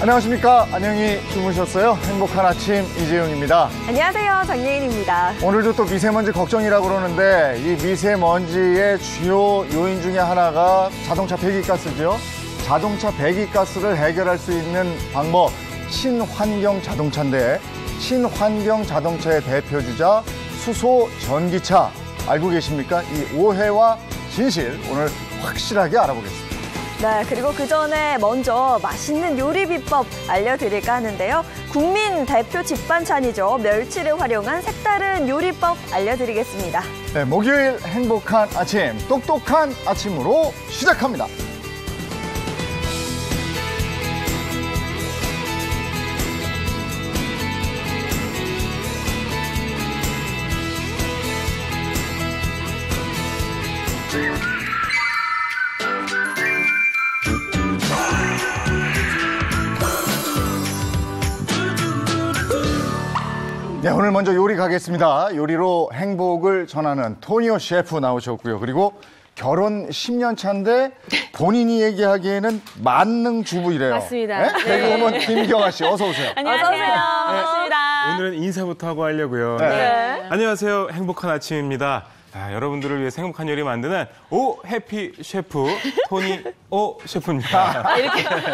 안녕하십니까. 안녕히 주무셨어요? 행복한 아침 이재용입니다. 안녕하세요. 정예인입니다. 오늘도 또 미세먼지 걱정이라고 그러는데 이 미세먼지의 주요 요인 중에 하나가 자동차 배기가스죠. 자동차 배기가스를 해결할 수 있는 방법, 친환경 자동차인데 친환경 자동차의 대표주자 수소 전기차 알고 계십니까? 이 오해와 진실 오늘 확실하게 알아보겠습니다. 네, 그리고 그 전에 먼저 맛있는 요리 비법 알려드릴까 하는데요. 국민 대표 집반찬이죠. 멸치를 활용한 색다른 요리법 알려드리겠습니다. 네, 목요일 행복한 아침, 똑똑한 아침으로 시작합니다. 네, 오늘 먼저 요리 가겠습니다. 요리로 행복을 전하는 토니오 셰프 나오셨고요. 그리고 결혼 10년 차인데 본인이 얘기하기에는 만능 주부이래요. 맞습니다. 네? 개그우먼 김경아 씨, 어서 오세요. 안녕하세요. 반갑습니다. 오늘은 인사부터 하고 하려고요. 네. 안녕하세요. 행복한 아침입니다. 여러분들을 위해서 행복한 요리 만드는 오 해피 셰프 토니 오 셰프입니다.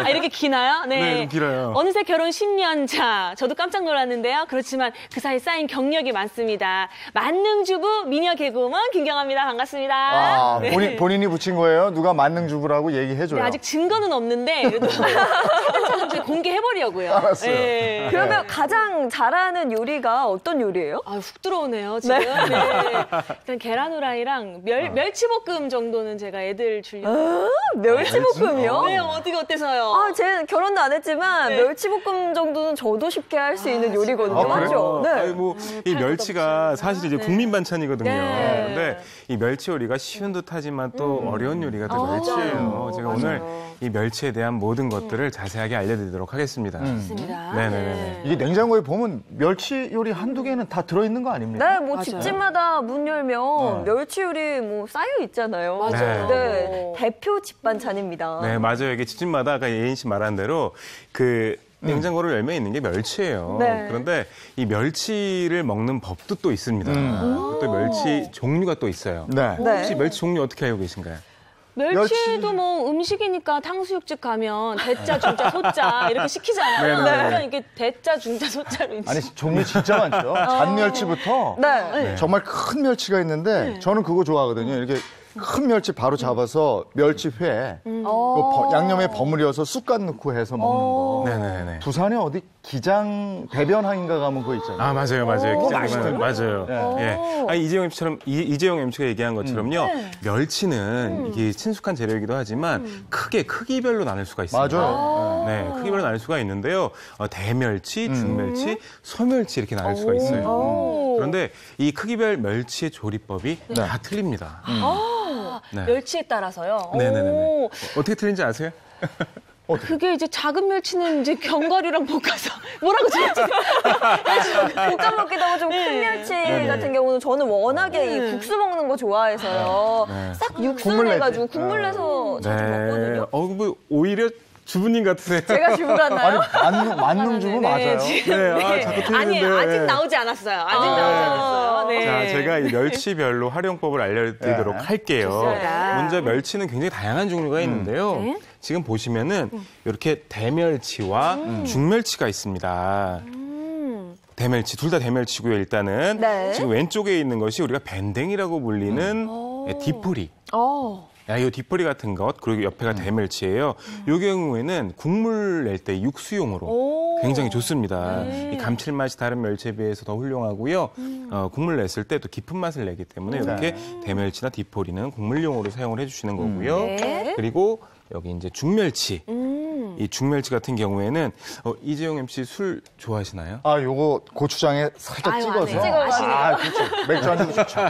이렇게 기나요? 네, 좀 길어요. 어느새 결혼 10년 차. 저도 깜짝 놀랐는데요. 그렇지만 그 사이 쌓인 경력이 많습니다. 만능 주부 미녀 개그우먼 김경아입니다. 반갑습니다. 아, 네. 본인이 붙인 거예요? 누가 만능 주부라고 얘기해줘요. 네, 아직 증거는 없는데 그래도 차근차근 공개해보려고요. 알았어요. 네. 그러면 가장 잘하는 요리가 어떤 요리예요? 훅 들어오네요, 지금. 네. 일단 계란 후라이랑 멸치볶음 정도는 제가 애들 주려고. 멸치볶음이요? 네, 어때서요? 아, 쟤는 결혼도 안 했지만 멸치볶음 정도는 저도 쉽게 할 수 있는 요리거든요. 아, 맞죠? 네. 이 멸치가 사실 이제 국민 반찬이거든요. 네. 근데 이 멸치 요리가 쉬운 듯하지만 또 어려운 요리가 또 멸치예요. 제가 오늘 이 멸치에 대한 모든 것들을 자세하게 알려드리도록 하겠습니다. 맞습니다. 네네네. 이게 냉장고에 보면 멸치 요리 한두 개는 다 들어있는 거 아닙니까? 네, 뭐 집집마다 문 열면 멸치 요리 뭐 쌓여 있잖아요. 맞아요. 네, 대표 집반찬입니다. 네, 맞아요. 이게 집집마다 아까 예인 씨 말한 대로 그 냉장고를 열면 있는 게 멸치예요. 네. 그런데 이 멸치를 먹는 법도 또 있습니다. 또 멸치 종류가 또 있어요. 네. 네. 혹시 멸치 종류 어떻게 알고 계신가요? 멸치도 뭐 음식이니까 탕수육집 가면 대짜, 중짜, 소짜 이렇게 시키잖아요. 네네. 그러니까 이게 대짜, 중짜, 소짜로 이제. 아니, 종류 진짜 많죠. 잔멸치부터 네. 정말 큰 멸치가 있는데 저는 그거 좋아하거든요. 이렇게 큰 멸치 바로 잡아서 멸치회 양념에 버무려서 쑥갓 넣고 해서 먹는 거. 네네네. 부산에 어디 기장 대변항인가 가면 그거 있잖아요. 아, 맞아요. 기장 맛있더라고요. 맞아요. 네. 예. 아니, 이재용 MC가 얘기한 것처럼요. 멸치는 이게 친숙한 재료이기도 하지만 크기별로 나눌 수가 있습니다. 맞아요. 네, 크기별로 나눌 수가 있는데요. 대멸치, 중멸치, 소멸치 이렇게 나눌 수가 있어요. 그런데 이 크기별 멸치의 조리법이 다 틀립니다. 네. 멸치에 따라서요. 네네네. 오, 어떻게 틀린지 아세요? 그게 이제 작은 멸치는 이제 견과류랑 볶아서 뭐라고 지었지? 볶아 먹기도 하고 좀 큰 멸치 같은 경우는 저는 워낙에 이 국수 먹는 거 좋아해서요. 싹 육수 국물 내가지고 내지. 국물 내서 자주 먹거든요. 뭐 오히려 주부님 같으세요. 제가 주부 같나요? 아니, 만능 주부 맞아요. 네, 자꾸 틀리는데. 아니에요. 아직 나오지 않았어요. 나오지 않았어요. 네. 자, 제가 이 멸치별로 활용법을 알려드리도록 할게요. 좋습니다. 먼저 멸치는 굉장히 다양한 종류가 있는데요. 지금 보시면은 이렇게 대멸치와 중멸치가 있습니다. 대멸치, 둘 다 대멸치고요, 일단은. 네. 지금 왼쪽에 있는 것이 우리가 밴댕이라고 불리는 디포리. 이 디포리 같은 것, 그리고 옆에가 대멸치예요. 이 경우에는 국물 낼 때 육수용으로 굉장히 좋습니다. 이 감칠맛이 다른 멸치에 비해서 더 훌륭하고요. 국물 냈을 때 또 깊은 맛을 내기 때문에 이렇게 대멸치나 디포리는 국물용으로 사용을 해주시는 거고요. 네. 그리고 여기 이제 중멸치. 이 죽멸치 같은 경우에는 이재용 MC 술 좋아하시나요? 아, 요거 고추장에 살짝 아유, 찍어서. 안 해. 찍어 마시네요. 아, 그렇죠. 맥주 한잔 좋죠.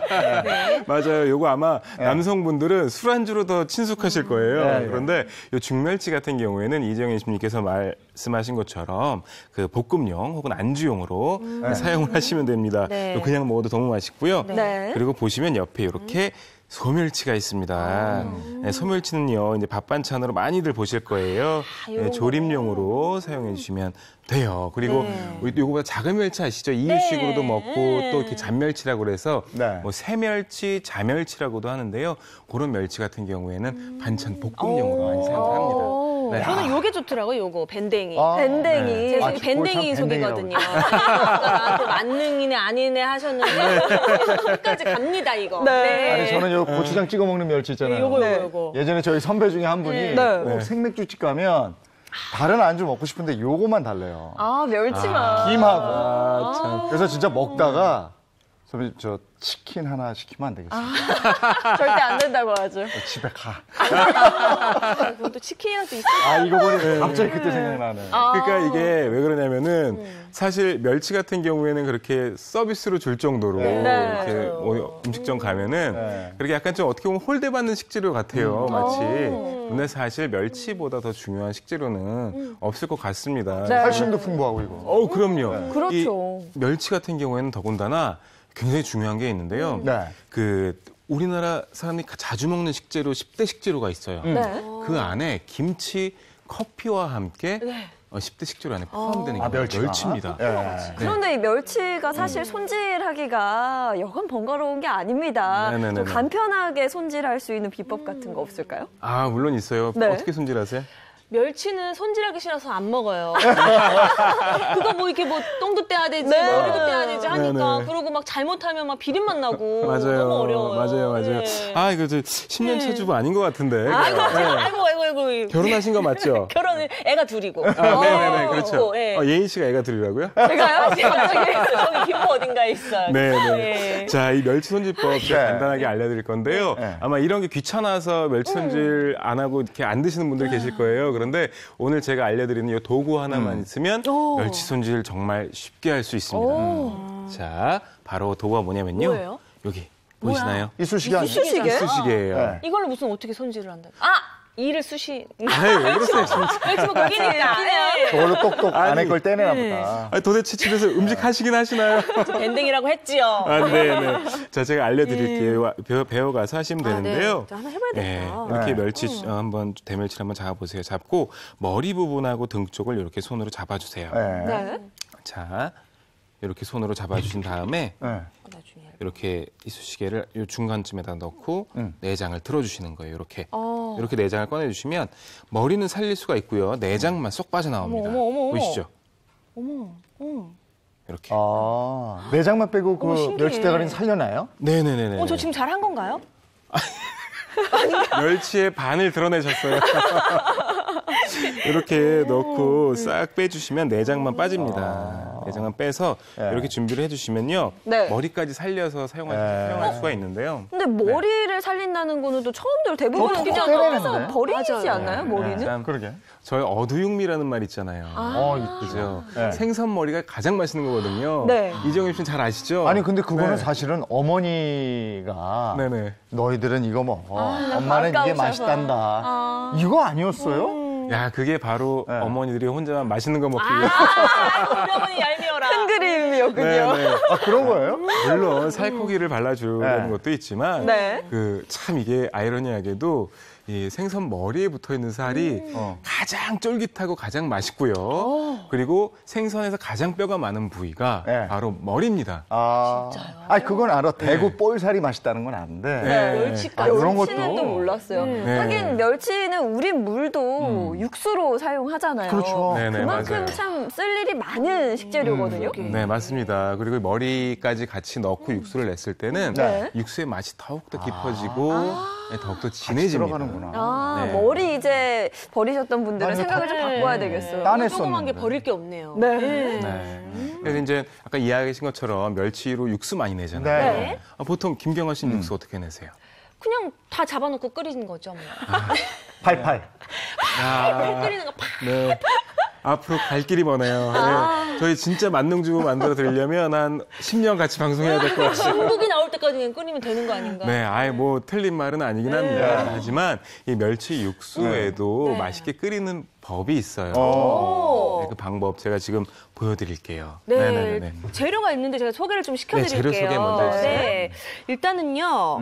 네. 맞아요. 요거 아마 남성분들은 술안주로 더 친숙하실 거예요. 네, 네. 그런데 요 죽멸치 같은 경우에는 이재용 MC님께서 말씀하신 것처럼 그 볶음용 혹은 안주용으로 사용을 하시면 됩니다. 네. 그냥 먹어도 너무 맛있고요. 네. 그리고 보시면 옆에 이렇게 소멸치가 있습니다. 네, 소멸치는요, 이제 밥 반찬으로 많이들 보실 거예요. 네, 조림용으로 사용해 주시면 돼요. 그리고 요거보다 작은 멸치 아시죠? 이유식으로도 먹고 또 이렇게 잔멸치라고 그래서 네. 뭐 새멸치, 자멸치라고도 하는데요. 그런 멸치 같은 경우에는 반찬 볶음용으로 많이 사용을 합니다. 네. 저는 요게 좋더라고요, 요거 밴댕이. 아, 밴댕이. 제 아, 속이 밴댕이 참 속이거든요. 아까 나한테 만능이네 아니네 하셨는데 끝까지 갑니다 이거. 네. 아니, 저는 요 고추장 찍어 먹는 멸치 있잖아요. 요거 네. 요거. 예전에 저희 선배 중에 한 분이 네. 꼭 생맥주집 가면 다른 안주 먹고 싶은데 요거만 달래요. 아, 멸치만. 김하고. 그래서 진짜 먹다가 선배 저 치킨 하나 시키면 안 되겠어요? 절대 안 된다고 하죠. 집에 가. 그것도 치킨이라도 있어. 아, 이거 보니 갑자기 그때 생각나네. 그러니까 이게 왜 그러냐면은 사실 멸치 같은 경우에는 그렇게 서비스로 줄 정도로 이렇게 뭐 음식점 가면은 네. 그렇게 약간 좀 어떻게 보면 홀대받는 식재료 같아요, 마치. 근데 사실 멸치보다 더 중요한 식재료는 없을 것 같습니다. 칼슘도 풍부하고 이거. 그럼요. 그렇죠. 이 멸치 같은 경우에는 더군다나 굉장히 중요한 게 있는데요. 네. 그 우리나라 사람들이 자주 먹는 식재료 10대 식재료가 있어요. 네. 그 안에 김치, 커피와 함께 10대 식재료 안에 포함되는 게 멸치가? 멸치입니다. 예. 그런데 이 멸치가 사실 손질하기가 여간 번거로운 게 아닙니다. 네네네네. 좀 간편하게 손질할 수 있는 비법 같은 거 없을까요? 아, 물론 있어요. 네. 어떻게 손질하세요? 멸치는 손질하기 싫어서 안 먹어요. 그거 뭐 이렇게 뭐 똥도 떼야 되지, 네. 머리도 떼야 되지 하니까 네네. 그러고 막 잘못하면 막 비린맛 나고 맞아요. 너무 어려워요. 맞아요. 네. 아, 이거 저 10년 차주부 아닌 것 같은데. 아이고, 네. 아이고. 결혼하신 거 맞죠? 결혼을 애가 둘이고. 네네네, 그렇죠. 예. 예인 씨가 애가 둘이라고요? 제가요? 저기 김포 어딘가에 있어요. 네네. 네. 자, 이 멸치 손질법 제가 네. 간단하게 알려드릴 건데요. 네. 아마 이런 게 귀찮아서 멸치 손질 안 하고 이렇게 안 드시는 분들이 계실 거예요. 그런데 오늘 제가 알려드리는 이 도구 하나만 있으면 멸치 손질 정말 쉽게 할 수 있습니다. 자, 바로 도구가 뭐냐면요. 뭐예요? 여기 보이시나요? 이쑤시개 아니에요? 이쑤시개? 이쑤시개예요. 네. 이걸로 무슨 어떻게 손질을 한다? 이를 쑤시. 아유, 왜 그러세요, 진짜. 멸치 먹고 끼니까. 저걸로 똑똑 아니. 안에 걸 떼내나 보다. 아니, 도대체 집에서 음식 하시긴 하시나요? 밴댕이라고 했지요. 아, 네네. 자, 제가 알려드릴게요. 배워가서 하시면 되는데요. 자, 한번 해봐야 되겠다. 이렇게 네. 멸치 한번 대멸치를 한번 잡아보세요. 잡고 머리 부분하고 등 쪽을 이렇게 손으로 잡아주세요. 네. 네. 자, 이렇게 손으로 잡아주신 다음에 네. 나중에. 이렇게 이쑤시개를 이 중간쯤에다 넣고 내장을 들어주시는 거예요. 이렇게 내장을 꺼내주시면 머리는 살릴 수가 있고요. 내장만 쏙 빠져나옵니다. 어머. 보이시죠? 어머. 이렇게. 아, 내장만 빼고 그 신기해. 멸치 대가리는 살려나요? 네네네네. 저 지금 잘한 건가요? 멸치의 반을 드러내셨어요. 이렇게 넣고 싹 빼주시면 내장만 빠집니다. 내장만 빼서 네. 이렇게 준비를 해주시면요. 네. 머리까지 살려서 사용할 수가 있는데요. 근데 머리를 살린다는 거는 또 처음대로 대부분 톡톡 그냥 때리는데? 떠서 버리지 맞아요. 않나요, 머리는? 참, 그러게. 저희 어두육미라는 말 있잖아요. 그죠? 네. 생선 머리가 가장 맛있는 거거든요. 네. 이정임 씨는 잘 아시죠? 아니, 근데 그거는 네. 사실은 어머니가 네네. 너희들은 이거 먹어. 엄마는 이게 아까우셔서. 맛있단다. 이거 아니었어요? 야, 그게 바로 네. 어머니들이 혼자만 맛있는 거 먹기 위해. 우리 어머니 얄미워라. 큰 그림이었군요. 네. 아, 그런 거예요? 물론 살코기를 발라주는 네. 것도 있지만 네. 참 이게 아이러니하게도 이 생선 머리에 붙어 있는 살이 가장 쫄깃하고 가장 맛있고요. 그리고 생선에서 가장 뼈가 많은 부위가 네. 바로 머리입니다. 아, 아니, 그건 알아. 대구 볼살이 맛있다는 건 아는데. 네. 멸치까지. 아, 그런 멸치는 것도. 또 몰랐어요. 네. 하긴 멸치는 우린 물도 육수로 사용하잖아요. 그렇죠. 네네, 그만큼 맞아요. 참 쓸 일이 많은 식재료거든요. 네, 맞습니다. 그리고 머리까지 같이 넣고 육수를 냈을 때는 네. 육수의 맛이 더욱더 깊어지고 네, 더욱더 같이 진해집니다. 들어가는구나. 아, 네. 머리 이제 버리셨던 분들은 아니, 생각을 좀 다- 바꿔야 되겠어요. 딴 조그만 게 했었는데. 버릴 게 없네요. 네. 네. 그래서 이제 아까 이야기하신 것처럼 멸치로 육수 많이 내잖아요. 네. 보통 김경화 씨는 육수 어떻게 내세요? 그냥 다 잡아놓고 끓이는 거죠. 뭐. 팔팔. 야, 끓이는 거 팍. 네. 앞으로 갈 길이 머네요. 네. 저희 진짜 만능주부 만들어 드리려면 한 10년 같이 방송해야 될 것 같아요. 중국이 나올 때까지 그냥 끓이면 되는 거 아닌가? 네, 아예 뭐 틀린 말은 아니긴 합니다. 하지만 이 멸치 육수에도 네. 맛있게 끓이는 법이 있어요. 오. 네, 그 방법 제가 지금 보여드릴게요. 네, 네네네. 재료가 있는데 제가 소개를 좀 시켜드릴게요. 네, 재료 소개 먼저 해주세요. 네, 일단은요,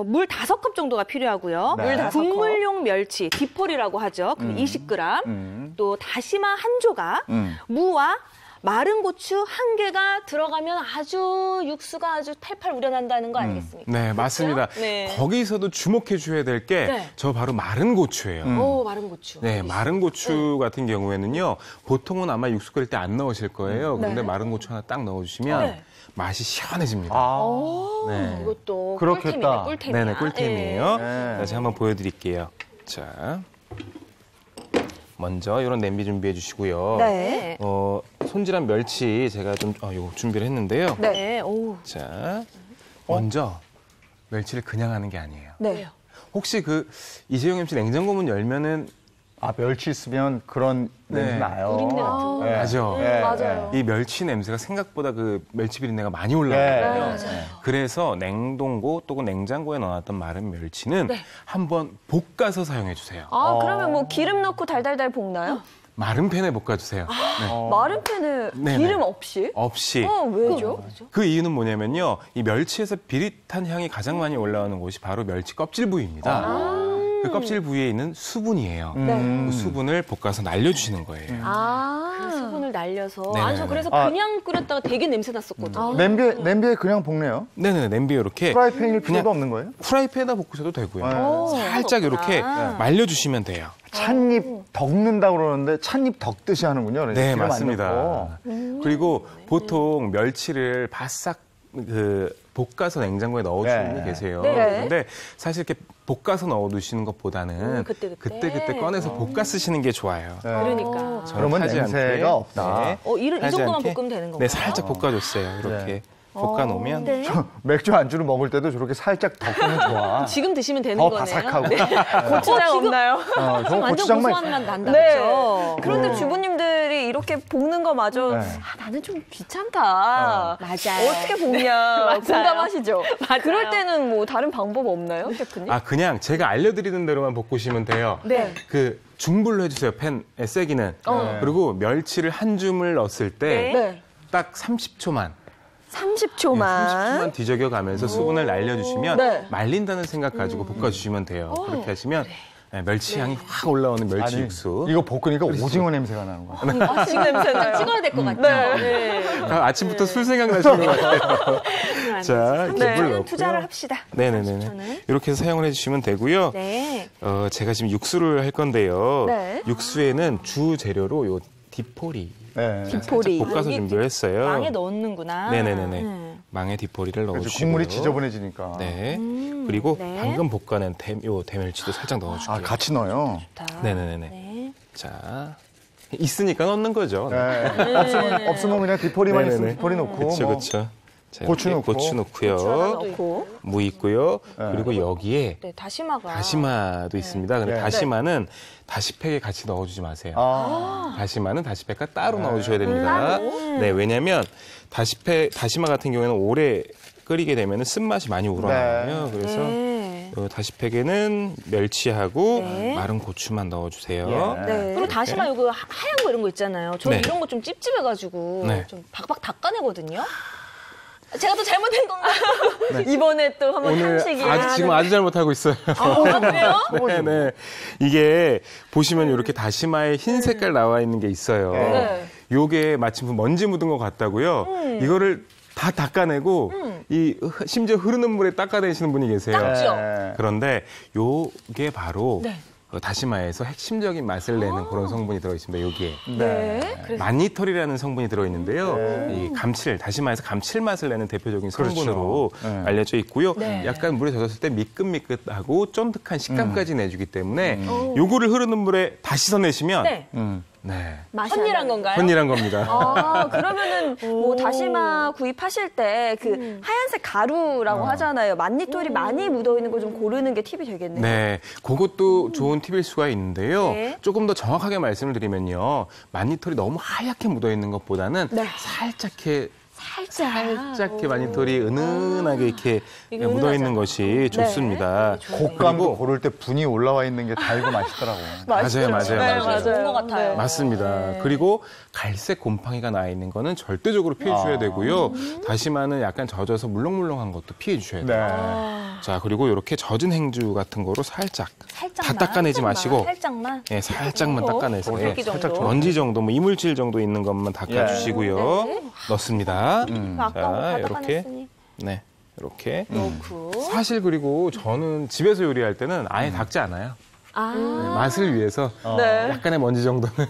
물 5컵 정도가 필요하고요. 네. 물 국물용 멸치, 디폴이라고 하죠. 그 20g, 또 다시마 한 조각, 무와 마른 고추 1개가 들어가면 아주 육수가 아주 팔팔 우려난다는 거 아니겠습니까? 네, 맞습니다. 네. 거기서도 주목해 주셔야 될 게 저 네. 바로 마른 고추예요. 오, 마른 고추. 네, 마른 고추 같은 경우에는요, 보통은 아마 육수 끓일 때 안 넣으실 거예요. 그런데 네. 마른 고추 하나 딱 넣어주시면 네. 맛이 시원해집니다. 오, 네. 이것도 그렇겠다. 꿀템이네, 꿀템이야. 네네, 꿀템이에요. 네. 다시 한번 보여드릴게요. 자, 먼저 이런 냄비 준비해 주시고요. 네. 손질한 멸치 제가 좀 요거 준비를 했는데요. 네. 네. 오. 자, 먼저 멸치를 그냥 하는 게 아니에요. 네. 혹시 그 이재용 MC 냉장고 문 열면은 아, 멸치 있으면 그런 네. 냄새 나요. 비린내 같은 거. 네. 나죠? 네. 맞아요. 이 멸치 냄새가 생각보다 그 멸치 비린내가 많이 올라오거든요. 네. 그래서 냉동고 또는 냉장고에 넣어놨던 마른 멸치는 한번 볶아서 사용해 주세요. 아, 그러면 뭐 기름 넣고 달달달 볶나요? 마른 팬에 볶아주세요. 네. 마른 팬에 네네. 기름 없이? 없이. 왜죠? 그 이유는 뭐냐면요. 이 멸치에서 비릿한 향이 가장 많이 올라오는 곳이 바로 멸치 껍질 부위입니다. 그 껍질 부위에 있는 수분이에요. 그 수분을 볶아서 날려주시는 거예요. 그 수분을 날려서. 네네네. 아, 저 그래서 아. 그냥 끓였다가 되게 냄새 났었거든요. 냄비에 그냥 볶네요. 네네, 냄비에 이렇게 프라이팬일 그냥 필요가 없는 거예요? 후라이팬에다 볶으셔도 되고요. 네. 살짝 이렇게 말려주시면 돼요. 찻잎 덕는다고 그러는데 찻잎 덕듯이 하는군요. 그러니까 네, 기름 안 맞습니다. 넣고. 그리고 보통 멸치를 바싹 볶아서 냉장고에 넣어주는 분이 계세요. 네. 그런데 사실 이렇게 볶아서 넣어두시는 것보다는 그때. 꺼내서 볶아 쓰시는 게 좋아요. 네. 그러니까. 그러면 하지 않게. 냄새가 없다. 네. 이 하지 정도만 않게. 볶으면 되는 건가요? 네, 살짝 볶아줬어요. 이렇게 볶아놓으면. 네. 맥주 안주를 먹을 때도 저렇게 살짝 덕으면 좋아. 지금 드시면 되는 더 거네요. 바삭하고. 고추장 없나요? 저거 완전 고추장만 고소한 맛 난다. 네. 그렇죠? 그런데 주부님들이 이렇게 볶는 거마저 네. 나는 좀 귀찮다. 맞아요. 어떻게 볶냐 맞아요. 공감하시죠? 맞아요. 그럴 때는 뭐 다른 방법 없나요, 셰프님? 아, 그냥 제가 알려드리는 대로만 볶으시면 돼요. 네. 그 중불로 해주세요, 팬에 세기는. 그리고 멸치를 한 줌을 넣었을 때 네. 딱 30초만. 30초만. 뒤적여 가면서 수분을 날려주시면 네. 말린다는 생각 가지고 볶아주시면 돼요. 그렇게 하시면 네, 멸치 향이 확 올라오는 멸치 아니, 육수. 이거 볶으니까 오징어 냄새가 나는 거야. 아, 지금 냄새 나요. 찍어야 될 것 같죠? 네. 아침부터 술 생각나시는 것 같아요. 자, 이렇게 물 넣고요. 투자를 합시다. 네네네. 이렇게 해서 사용을 해주시면 되고요. 네. 제가 지금 육수를 할 건데요. 네. 육수에는 주 재료로 요 디포리. 네. 디포리. 볶아서 준비를 했어요. 망에 넣는구나. 네네네네. 망에 디포리를 그래서 넣어주시고요. 국물이 지저분해지니까. 네. 그리고 네. 방금 볶아낸 요 대멸치도 살짝 넣어줄게요. 아, 같이 넣어요. 네네네네. 네. 자, 있으니까 넣는 거죠. 네. 없으면 그냥 디포리만 있으면 네네네. 디포리 넣고. 그렇죠, 뭐. 그렇죠. 자, 고추 이렇게 넣고. 고추 넣고요. 넣고. 무 있고요. 그리고 여기에 네, 다시마가. 다시마도 있습니다. 근데 네. 다시마는 다시팩에 같이 넣어주지 마세요. 아, 다시마는 다시팩과 따로 넣어주셔야 됩니다. 네, 왜냐하면 다시마 같은 경우에는 오래 끓이게 되면 쓴맛이 많이 우러나요. 그래서 네. 다시팩에는 멸치하고 네. 마른 고추만 넣어주세요. 예. 네. 그리고 다시마 이거 하얀 거 이런 거 있잖아요. 저 네. 이런 거 좀 찝찝해가지고 네. 좀 박박 닦아내거든요. 제가 또 잘못한 건가요? 이번에 또 한번 오늘 한식이. 지금 아주 잘못하고 있어요. 그래요? 네, 네. 이게 보시면 이렇게 다시마에 흰 색깔 나와 있는 게 있어요. 네. 요게 마침 먼지 묻은 것 같다고요. 이거를 다 닦아내고 심지어 흐르는 물에 닦아내시는 분이 계세요. 닦죠? 네. 그런데 요게 바로 네. 다시마에서 핵심적인 맛을 내는 그런 성분이 들어있습니다. 여기에. 네. 마니털이라는 성분이 들어있는데요. 이 다시마에서 감칠맛을 내는 대표적인 성분으로 네. 알려져 있고요. 네. 약간 물에 젖었을 때 미끈미끈하고 쫀득한 식감까지 내주기 때문에 요거를 흐르는 물에 다시 씻어내시면 네. 네. 맛이 헌일한 안 건가요? 헌일한 겁니다. 아, 그러면은 뭐 다시마 구입하실 때 그 하얀색 가루라고 하잖아요. 만니톨이 많이 묻어 있는 거 좀 고르는 게 팁이 되겠네요. 네, 그것도 좋은 팁일 수가 있는데요. 네. 조금 더 정확하게 말씀을 드리면요. 만니톨이 너무 하얗게 묻어 있는 것보다는 네. 살짝 만니톨이 은은하게 이렇게 이게 묻어 있는 은은하잖아요. 것이 좋습니다. 곶감도 고를 때 분이 올라와 있는 게 달고 맛있더라고요. 맞아요. 좋은 것 같아요. 맞습니다. 그리고 갈색 곰팡이가 나 있는 거는 절대적으로 피해 주셔야 되고요. 다시마는 약간 젖어서 물렁물렁한 것도 피해 주셔야 돼요. 네. 자, 그리고 이렇게 젖은 행주 같은 거로 살짝만 살짝만. 다 닦아내지 마시고 살짝만. 예, 살짝만 닦아내서 굵기 정도. 먼지 정도, 뭐 이물질 정도 있는 것만 닦아주시고요. 넣습니다. 아까 자, 다 이렇게 닦아냈으니. 네, 이렇게. 넣고. 사실 그리고 저는 집에서 요리할 때는 아예 닦지 않아요. 아, 네, 맛을 위해서 네. 약간의 먼지 정도는.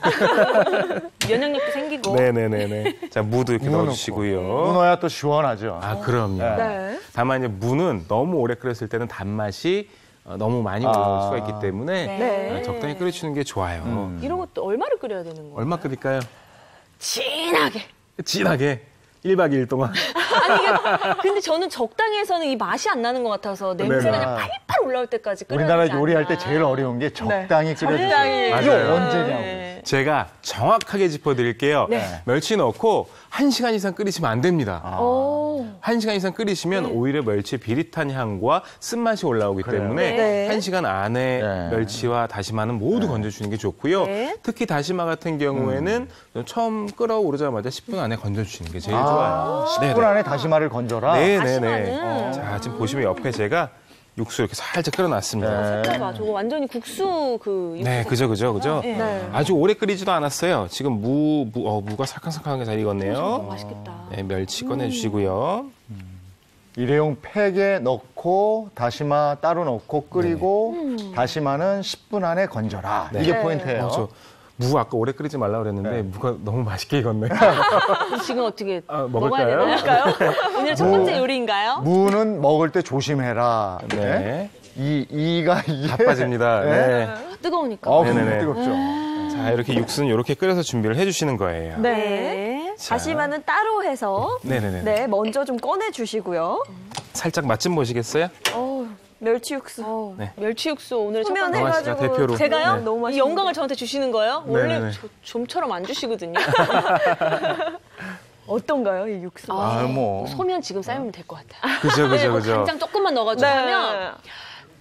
면역력도 생기고. 네네네네. 자, 무도 이렇게 무 넣어주시고요. 문어야 또 시원하죠. 아, 그럼요. 네. 네. 다만 이제 무는 너무 오래 끓였을 때는 단맛이 너무 많이 올라올 수가 있기 때문에 네. 적당히 끓여주는 게 좋아요. 이런 것도 얼마를 끓여야 되는 거예요? 얼마 끓일까요? 진하게. 진하게 1박 2일 동안. 아니, 이게, 근데 저는 적당히 해서는 이 맛이 안 나는 것 같아서 냄새가 그냥 팔팔 올라올 때까지 끓여야 우리나라 되지 요리할 때 않나. 제일 어려운 게 적당히 끓여주세요. 적당히. 이게 맞아요. 언제냐고. 네. 제가 정확하게 짚어드릴게요. 멸치 넣고 1시간 이상 끓이시면 안 됩니다. 오. 1시간 이상 끓이시면 오히려 멸치의 비릿한 향과 쓴맛이 올라오기 그래요. 때문에 네. 1시간 안에 네. 멸치와 다시마는 모두 건져주는 게 좋고요. 네. 특히 다시마 같은 경우에는 처음 끓어오르자마자 10분 안에 건져주시는 게 제일 좋아요. 10분 안에 다시마를 건져라. 네네네. 다시마는? 자, 지금 보시면 옆에 제가 육수 이렇게 살짝 끓여놨습니다. 네. 봐, 저거 완전히 국수 그. 네, 그죠. 네. 아주 오래 끓이지도 않았어요. 지금 무가 살캉살캉하게 잘 익었네요. 맛있겠다. 네, 멸치 꺼내주시고요. 일회용 팩에 넣고 다시마 따로 넣고 끓이고 다시마는 10분 안에 건져라. 네. 이게 네. 포인트예요. 무 아까 오래 끓이지 말라 그랬는데 무가 너무 맛있게 익었네요. 그럼 지금 어떻게 먹을까요? 먹어야 되나요? 오늘 첫 번째 요리인가요? 무는 먹을 때 조심해라. 네. 이가 이게 바빠집니다. 네. 뜨거우니까. 네네네. 뜨겁죠. 자, 이렇게 육수는 이렇게 끓여서 준비를 해주시는 거예요. 네. 자. 다시마는 따로 해서 네네네. 네, 먼저 좀 꺼내 주시고요. 살짝 맛 좀 보시겠어요? 멸치 육수. 네. 멸치 육수 오늘 첫 소면 번째. 맛있죠, 해가지고 대표로. 제가요? 네. 너무 이 맛있는데. 영광을 저한테 주시는 거예요? 원래 네네네. 좀처럼 안 주시거든요. 어떤가요, 이 육수? 아, 뭐. 소면 지금 삶으면 될 것 같아요. 그죠. 간장 조금만 넣어가지고 네. 하면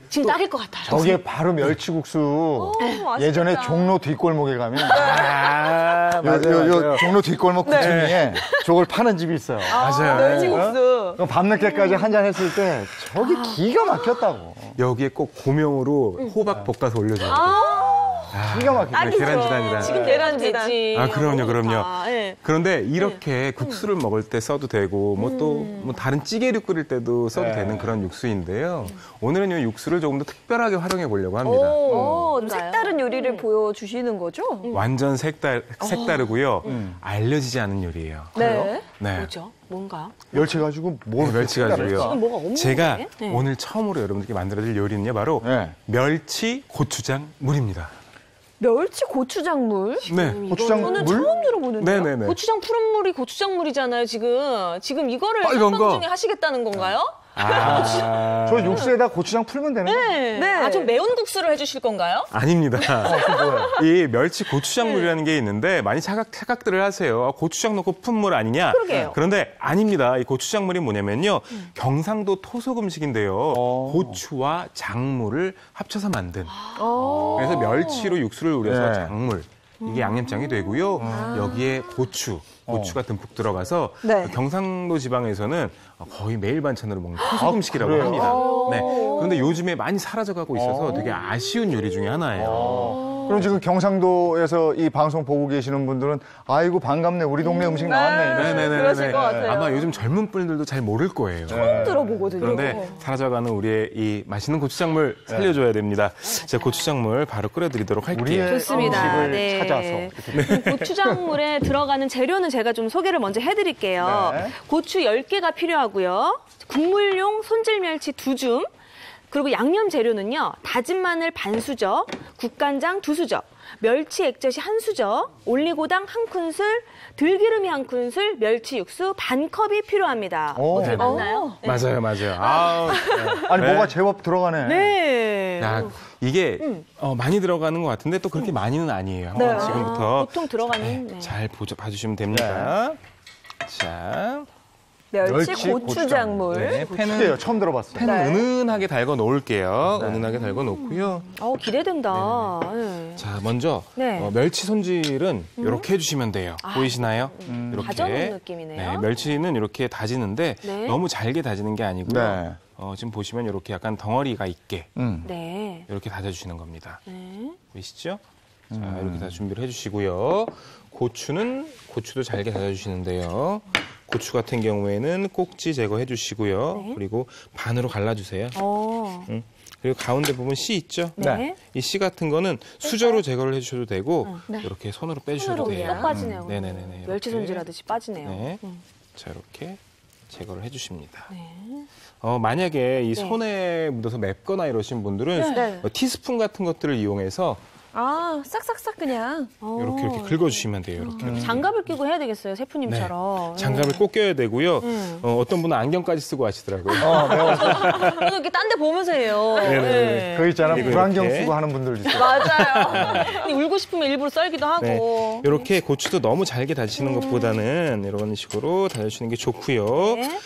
지금 딱일 것 같아요. 저게 바로 멸치국수. 맛있겠다. 예전에 종로 뒷골목에 가면 아, 요 종로 뒷골목 9층에 저걸 파는 집이 있어요. 맞아요. 멸치국수. 그럼 밤늦게까지 한잔 했을 때 저기 기가 막혔다고. 여기에 꼭 고명으로 호박 볶아서 올려줘요. 기가 막히죠. 계란지단이다. 지금 네. 계란지지. 아, 그럼요. 네. 그런데 이렇게 국수를 먹을 때 써도 되고 뭐 또 뭐 다른 찌개류 끓일 때도 써도 네. 되는 그런 육수인데요. 오늘은 이 육수를 조금 더 특별하게 활용해 보려고 합니다. 좀 뭔가요? 색다른 요리를 보여주시는 거죠? 완전 색다르고요. 알려지지 않은 요리예요. 네. 네. 뭐죠? 뭔가? 멸치 가지고 뭘 멸치 가지고요. 지금 뭐가 없는데? 제가 네. 오늘 처음으로 여러분들께 만들어드릴 요리는요, 바로 네. 멸치 고추장 물입니다. 멸치 고추장물? 네. 고추장 저는 물? 처음 들어보는데요. 네네네. 고추장 푸른 물이 고추장물이잖아요, 지금 이거를 빨간 거. 한방 중에 하시겠다는 건가요? 아, 저 육수에다 고추장 풀면 되는 거예요? 네. 네. 아, 좀 매운 국수를 해주실 건가요? 아닙니다. 그 뭐예요? 이 멸치 고추장물이라는 게 있는데 많이 착각들을 하세요. 아, 고추장 넣고 푼 물 아니냐? 그러게요. 그런데 아닙니다. 이 고추장물이 뭐냐면요. 경상도 토속 음식인데요. 고추와 작물을 합쳐서 만든. 그래서 멸치로 육수를 우려서 네. 작물. 이게 양념장이 되고요. 여기에 고추가 듬뿍 들어가서 네. 경상도 지방에서는 거의 매일 반찬으로 먹는 토속 음식이라고 그래요? 합니다. 네. 그런데 요즘에 많이 사라져가고 있어서 되게 아쉬운 요리 중에 하나예요. 그럼 지금 경상도에서 이 방송 보고 계시는 분들은 아이고 반갑네 우리 동네 음식 나왔네 이러시죠. 네네네. 그러실 것 같아요. 아마 요즘 젊은 분들도 잘 모를 거예요. 처음 들어보거든요. 그런데 사라져가는 우리의 이 맛있는 고추장물 살려줘야 됩니다. 제가 고추장물 바로 끓여드리도록 할게요. 우리의 좋습니다. 음식을 네. 찾아서 이렇게 고추장물에 들어가는 재료는 제가 좀 소개를 먼저 해드릴게요. 네. 고추 10개가 필요하고요. 국물용 손질멸치 2줌, 그리고 양념 재료는요. 다진 마늘 반 수저, 국간장 2수저, 멸치 액젓이 한 수저, 올리고당 한 큰술, 들기름이 한 큰술, 멸치 육수 반 컵이 필요합니다. 오. 어떻게 맞나요? 네. 맞아요, 맞아요. 아, 아니 네. 뭐가 제법 들어가네. 네. 야, 이게 많이 들어가는 것 같은데 또 그렇게 많이는 아니에요. 네. 한번 지금부터 보통 들어가는. 네. 잘 봐주시면 됩니다. 자, 멸치, 멸치, 고추장물. 네, 팬은 어때요? 처음 들어봤어요. 팬은 네. 은은하게 달궈 놓을게요. 은은하게 달궈 놓고요. 기대된다. 네. 자, 먼저 네. 멸치 손질은 이렇게 해주시면 돼요. 보이시나요? 다져놓은 느낌이네요. 네, 멸치는 이렇게 다지는데 네. 너무 잘게 다지는 게 아니고요. 네. 지금 보시면 이렇게 약간 덩어리가 있게 네. 이렇게 다져주시는 겁니다. 네. 보이시죠? 자, 이렇게 다 준비를 해주시고요. 고추도 잘게 다져주시는데요. 고추 같은 경우에는 꼭지 제거해 주시고요. 네. 그리고 반으로 갈라주세요. 그리고 가운데 부분 씨 있죠? 네. 이 씨 같은 거는 수저로 제거를 해주셔도 되고 이렇게 손으로 빼주셔도 손으로 돼요. 쏙 빠지네요. 네네네. 멸치 손질하듯이 빠지네요. 네. 자, 이렇게 제거를 해주십니다. 네. 만약에 이 손에 묻어서 맵거나 이러신 분들은 네. 티스푼 같은 것들을 이용해서 아, 싹싹싹 그냥. 이렇게 긁어주시면 돼요. 이렇게. 장갑을 끼고 해야 되겠어요, 셰프님처럼. 장갑을 꼭 껴야 되고요. 어떤 분은 안경까지 쓰고 하시더라고요. 저도 이렇게 딴 데 보면서 해요. 네. 그 있잖아 그리고 불안경 이렇게. 쓰고 하는 분들도 있어요. 맞아요. 울고 싶으면 일부러 썰기도 하고. 네. 이렇게 고추도 너무 잘게 다지시는 것보다는 이런 식으로 다져주시는 게 좋고요. 네.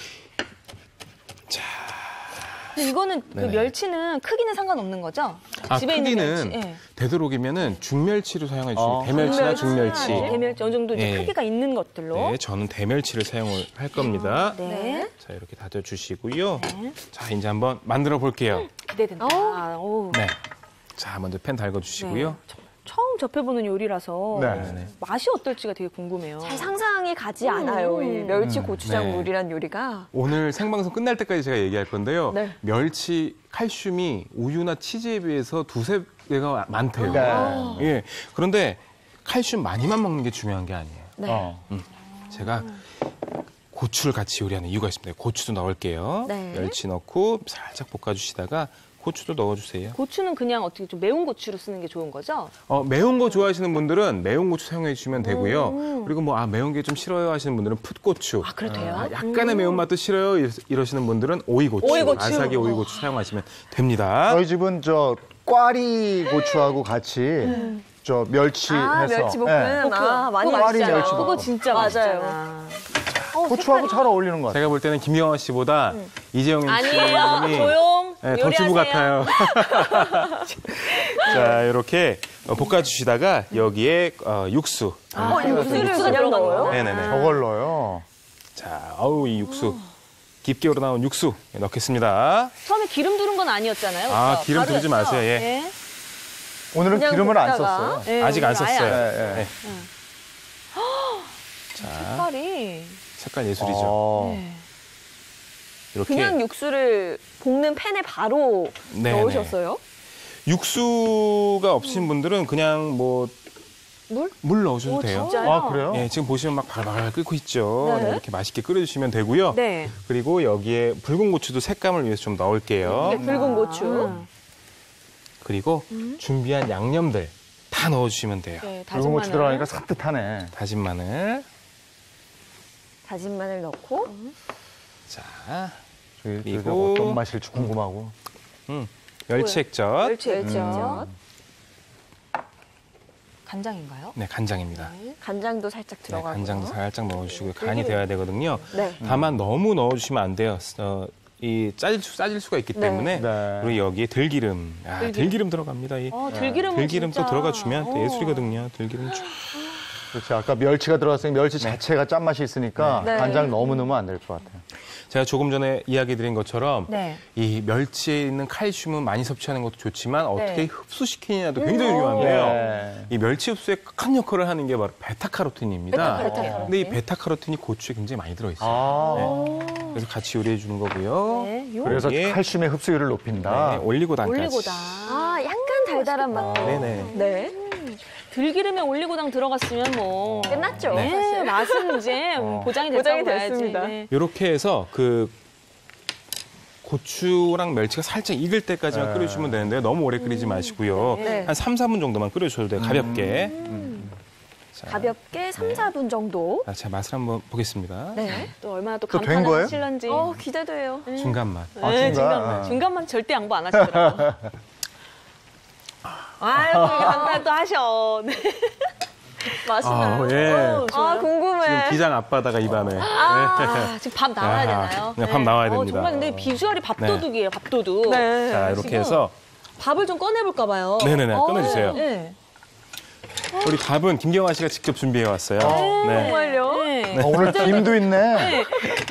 근데 이거는 그 네네. 멸치는 크기는 상관없는 거죠? 집에 있는 크기는 멸치. 네. 되도록이면은 중멸치로 사용해 주시면 대멸치나 중멸치. 대멸치 어느 정도 이제 네. 크기가 있는 것들로. 네, 저는 대멸치를 사용을 할 겁니다. 네. 자, 이렇게 다져주시고요. 자, 이제 한번 만들어 볼게요. 기대된다. 오. 네. 자, 먼저 팬 달궈주시고요. 네. 처음 접해보는 요리라서 네. 맛이 어떨지가 되게 궁금해요. 잘 상상이 가지 않아요. 이 멸치 고추장물이란 요리가. 오늘 생방송 끝날 때까지 제가 얘기할 건데요. 네. 멸치 칼슘이 우유나 치즈에 비해서 두세 배가 많대요. 네. 예. 그런데 칼슘 많이만 먹는 게 중요한 게 아니에요. 네. 제가 고추를 같이 요리하는 이유가 있습니다. 고추도 넣을게요. 네. 멸치 넣고 살짝 볶아주시다가 고추도 넣어주세요. 고추는 그냥 어떻게 좀 매운 고추로 쓰는 게 좋은 거죠? 매운 거 좋아하시는 분들은 매운 고추 사용해 주시면 되고요. 그리고 뭐 매운 게 좀 싫어요 하시는 분들은 풋고추. 아, 그렇대요? 약간의 매운맛도 싫어요 이러시는 분들은 오이고추. 오이고추. 아삭이 오이고추 사용하시면 됩니다. 저희 집은 저 꽈리 고추하고 같이 저 멸치 아, 해서 멸치 볶음. 네. 아, 많이 그거 꽈리 맛있잖아요. 멸치 그거 볶음. 진짜 맞아요. 맛있잖아. 고추하고 잘 어울리는 것 같아요. 제가 볼 때는 김경화 씨보다 이재용 아니에요. MC님이 조용. 더 요리하세요. 주부 같아요. 자, 이렇게 볶아주시다가 여기에 육수. 육수를 그냥 넣어요? 네네네. 저걸 넣어요. 자, 이 육수. 깊게 우러나온 육수 넣겠습니다. 처음에 기름 두른 건 아니었잖아요. 아, 그렇죠? 기름 두르지 바로였죠? 마세요. 예. 네. 오늘은 그냥 기름을 안 볶다가. 썼어요. 네, 아직 안 오늘 아예 썼어요. 네, 네. 자, 색깔이. 색깔 예술이죠. 어. 이렇게 그냥 육수를 볶는 팬에 바로 네네. 넣으셨어요? 육수가 없으신 분들은 그냥 뭐 물 넣으셔도 돼요. 진짜요? 아, 그래요? 예, 지금 보시면 막 발발 끓고 있죠. 네. 네, 이렇게 맛있게 끓여주시면 되고요. 네. 그리고 여기에 붉은 고추도 색감을 위해서 좀 넣을게요. 이게 붉은 고추. 그리고 준비한 양념들 다 넣어주시면 돼요. 네, 붉은 고추 마늘. 들어가니까 산뜻하네. 다진 마늘. 다진 마늘 넣고. 자, 그리고 그리고 어떤 맛일지 궁금하고. 멸치 액젓. 멸치 액젓. 음. 간장인가요? 네, 간장입니다. 간장도 살짝 네, 들어가고. 간장도 살짝 넣어주시고요. 간이 돼야 되거든요. 네. 다만 너무 넣어주시면 안 돼요. 짜질 수가 있기 때문에. 네. 그리고 여기에 들기름. 들기름 들어갑니다. 이 들기름은 들기름 또 진짜. 들어가주면 또 예술이거든요. 들기름 쫙. 그렇지. 아까 멸치가 들어갔으니 멸치 자체가 짠맛이 있으니까 네. 간장 너무 넣으면 안 될 것 같아요. 제가 조금 전에 이야기 드린 것처럼 네. 이 멸치에 있는 칼슘은 많이 섭취하는 것도 좋지만 어떻게 네. 흡수시키느냐도 굉장히 중요한데요. 네. 이 멸치 흡수에 큰 역할을 하는 게 바로 베타카로틴입니다. 베타카로틴. 근데 이 베타카로틴이 고추에 굉장히 많이 들어있어요. 아, 그래서 같이 요리해 주는 거고요. 네. 요 그래서 여기에 칼슘의 흡수율을 높인다. 네, 올리고당까지. 올리고당. 아, 약간 달달한 맛. 네네. 네. 들기름에 올리고당 들어갔으면 뭐 끝났죠. 네, 사실. 맛은 이제 보장이 됐다고 보장이 봐야지. 됐습니다. 네. 이렇게 해서 그 고추랑 멸치가 살짝 익을 때까지만 끓여주시면 되는데 너무 오래 끓이지 마시고요. 네. 한 3, 4분 정도만 끓여주셔도 돼요. 가볍게. 자, 가볍게 3, 4분 정도. 제가 맛을 한번 보겠습니다. 네. 또 얼마나 또 또된 감탄을 거예요? 하실런지. 기대돼요. 중간 맛. 네, 중간. 중간만. 중간만 절대 양보 안 하시더라고요. 아유, 감탄 또 하셔. 네. 맛있나요? 예. 좋아요. 궁금해. 지금 기장 앞바다가 입안에. 지금 밥 나와야 되나요? 네, 밥 나와야 됩니다. 정말 근데 비주얼이 밥도둑이에요, 밥도둑. 네. 자, 이렇게 지금 해서 밥을 좀 꺼내볼까 봐요. 네네네, 꺼내주세요. 네. 우리 밥은 김경아 씨가 직접 준비해 왔어요. 네. 정말요? 네. 오늘 김도 있네. 네.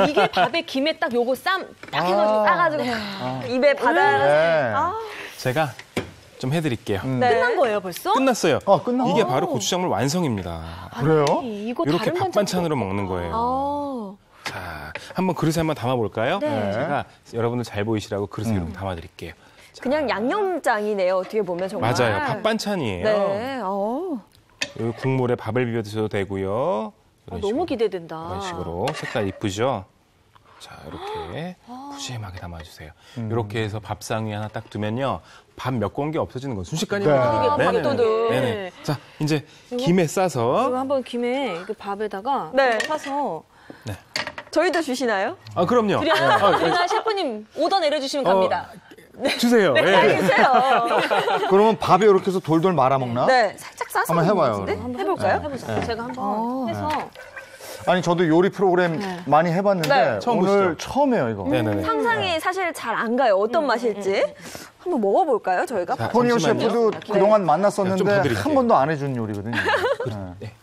이게 밥에 김에 딱 요거 딱 해가지고 싸가지고 입에 받아. 네. 제가 좀 해드릴게요. 네. 끝난 거예요, 벌써? 끝났어요. 끝났어. 이게 바로 고추장물 완성입니다. 그래요? 이거 이렇게 다른 밥 반찬으로 먹는 거예요. 아. 자, 한번 그릇에 한번 담아볼까요? 네. 제가 여러분들 잘 보이시라고 그릇에 이렇게 담아드릴게요. 자, 그냥 양념장이네요. 어떻게 보면 정말. 맞아요. 밥 반찬이에요. 네. 이 국물에 밥을 비벼 드셔도 되고요. 이런 너무 식으로. 기대된다. 이런 식으로 색깔 이쁘죠? 자, 이렇게 푸짐하게 담아주세요. 이렇게 해서 밥상 위에 하나 딱 두면요. 밥 몇 공기 없어지는 건 순식간입니다. 네. 네네네. 밥도둑. 네네. 자, 이제 김에 이거 싸서. 한번 김에 그 밥에다가 네. 사서 저희도 주시나요? 아, 그럼요. 그러나 셰프님 오더 내려주시면 갑니다. 주세요. 예. 주세요. 그러면 밥에 이렇게 해서 돌돌 말아 먹나? 네. 살짝 싸서 한번 해봐요, 먹는 것 같은데? 그럼. 해볼까요? 해보자. 제가 한번 해서 아니 저도 요리 프로그램 많이 해봤는데 네. 처음 오늘 보시죠? 처음이에요 이거. 네네네. 상상이 사실 잘 안 가요. 어떤 맛일지. 한번 먹어볼까요, 저희가? 자, 토니오 잠시만요. 셰프도 그동안 만났었는데 좀 더 드릴게요. 한 번도 안 해준 요리거든요. 네.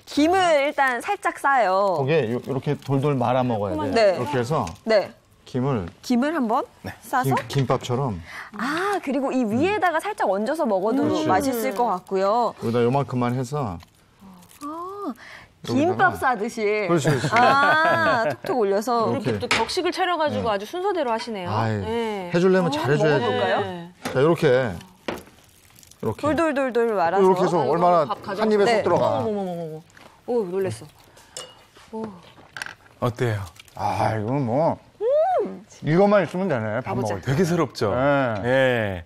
김을 일단 살짝 싸요. 거기에 이렇게 돌돌 말아 먹어야 돼. 네. 이렇게 해서 네. 김을 김을 한번 싸서. 김밥처럼 그리고 이 위에다가 살짝 얹어서 먹어도 그렇지. 맛있을 것 같고요. 여기다 요만큼만 해서 김밥 싸듯이. 그렇지, 그렇지. 톡톡 올려서. 이렇게. 또 격식을 차려가지고 아주 순서대로 하시네요. 아이, 네. 해주려면 잘해줘야지. 먹어볼까요? 네. 자 이렇게 돌돌돌돌 말아서. 이렇게 해서 얼마나 밥 가져왔어. 한 입에 네. 쏙 들어가. 어머머머머. 오 놀랬어. 어때요? 아 이건 뭐 이것만 있으면 되네. 밥 가보자. 먹을 때. 되게 새롭죠? 네. 예.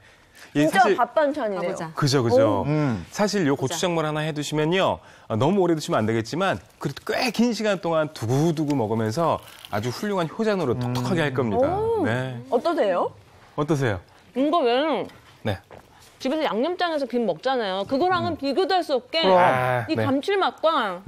이 진짜 사실 밥 반찬이네요. 가보자. 그죠. 음. 사실 요 고추장물 하나 해두시면요. 너무 오래 드시면 안 되겠지만 그래도 꽤 긴 시간 동안 두고두고 먹으면서 아주 훌륭한 효자노로 톡톡하게 할 겁니다. 네. 어떠세요? 어떠세요? 이거 왜 네. 집에서 양념장에서 김 먹잖아요. 그거랑은 비교도 할 수 없게 아, 이 네. 감칠맛과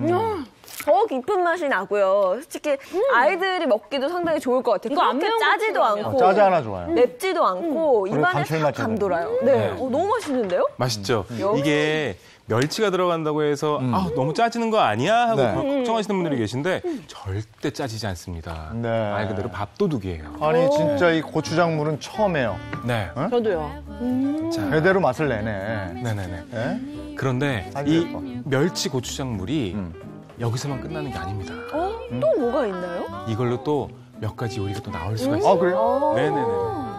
더 깊은 맛이 나고요. 솔직히 아이들이 먹기도 상당히 좋을 것 같아요. 이거 안 그렇게 매운 짜지도 고추라면. 않고 짜지 않아 좋아요. 맵지도 않고 입안에 싹 감칠맛이 감돌아요. 네, 네. 너무 맛있는데요? 맛있죠? 여기. 이게 멸치가 들어간다고 해서 너무 짜지는 거 아니야? 하고 네. 걱정하시는 분들이 계신데 절대 짜지지 않습니다. 네. 말 그대로 밥도둑이에요. 아니 진짜 이 고추장물은 처음이에요. 네. 저도요. 자, 제대로 맛을 내네. 네네네. 네? 그런데 아주 이 예뻐. 멸치 고추장물이 여기서만 끝나는 게 아닙니다. 또 뭐가 있나요? 이걸로 또 몇 가지 요리가 또 나올 수가 있어요. 아 그래요? 네네네.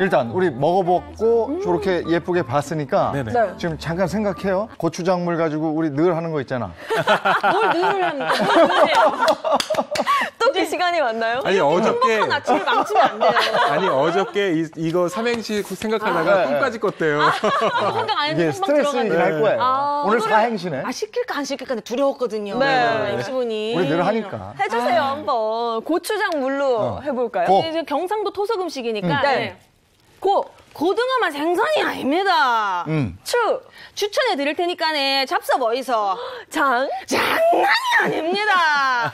일단 우리 먹어보고 저렇게 예쁘게 봤으니까 네네. 네. 지금 잠깐 생각해요. 고추장물 가지고 우리 늘 하는 거 있잖아. 뭘 늘을 합니까? 뭘 늘해요? 또 그 시간이 왔나요? 아니 어저께 행복한 아침을 망치면 안 돼요. 아니 어저께 이거 삼행시 생각하다가 네. 꿈까지 꿨대요. 생각 안 이게 했는데 금방 스트레스이긴 들어가네. 할 거예요. 오늘 사행시네. 시킬까 안 시킬까 두려웠거든요. 네. MC분이. 우리 늘 하니까. 해주세요 한번. 고추장 물로 해볼까요? 고. 이제 경상도 토속 음식이니까 네. 고등어만 생선이 아닙니다. 추, 추천해 드릴 테니까네 잡숴 보이소. 장, 장난이 아닙니다.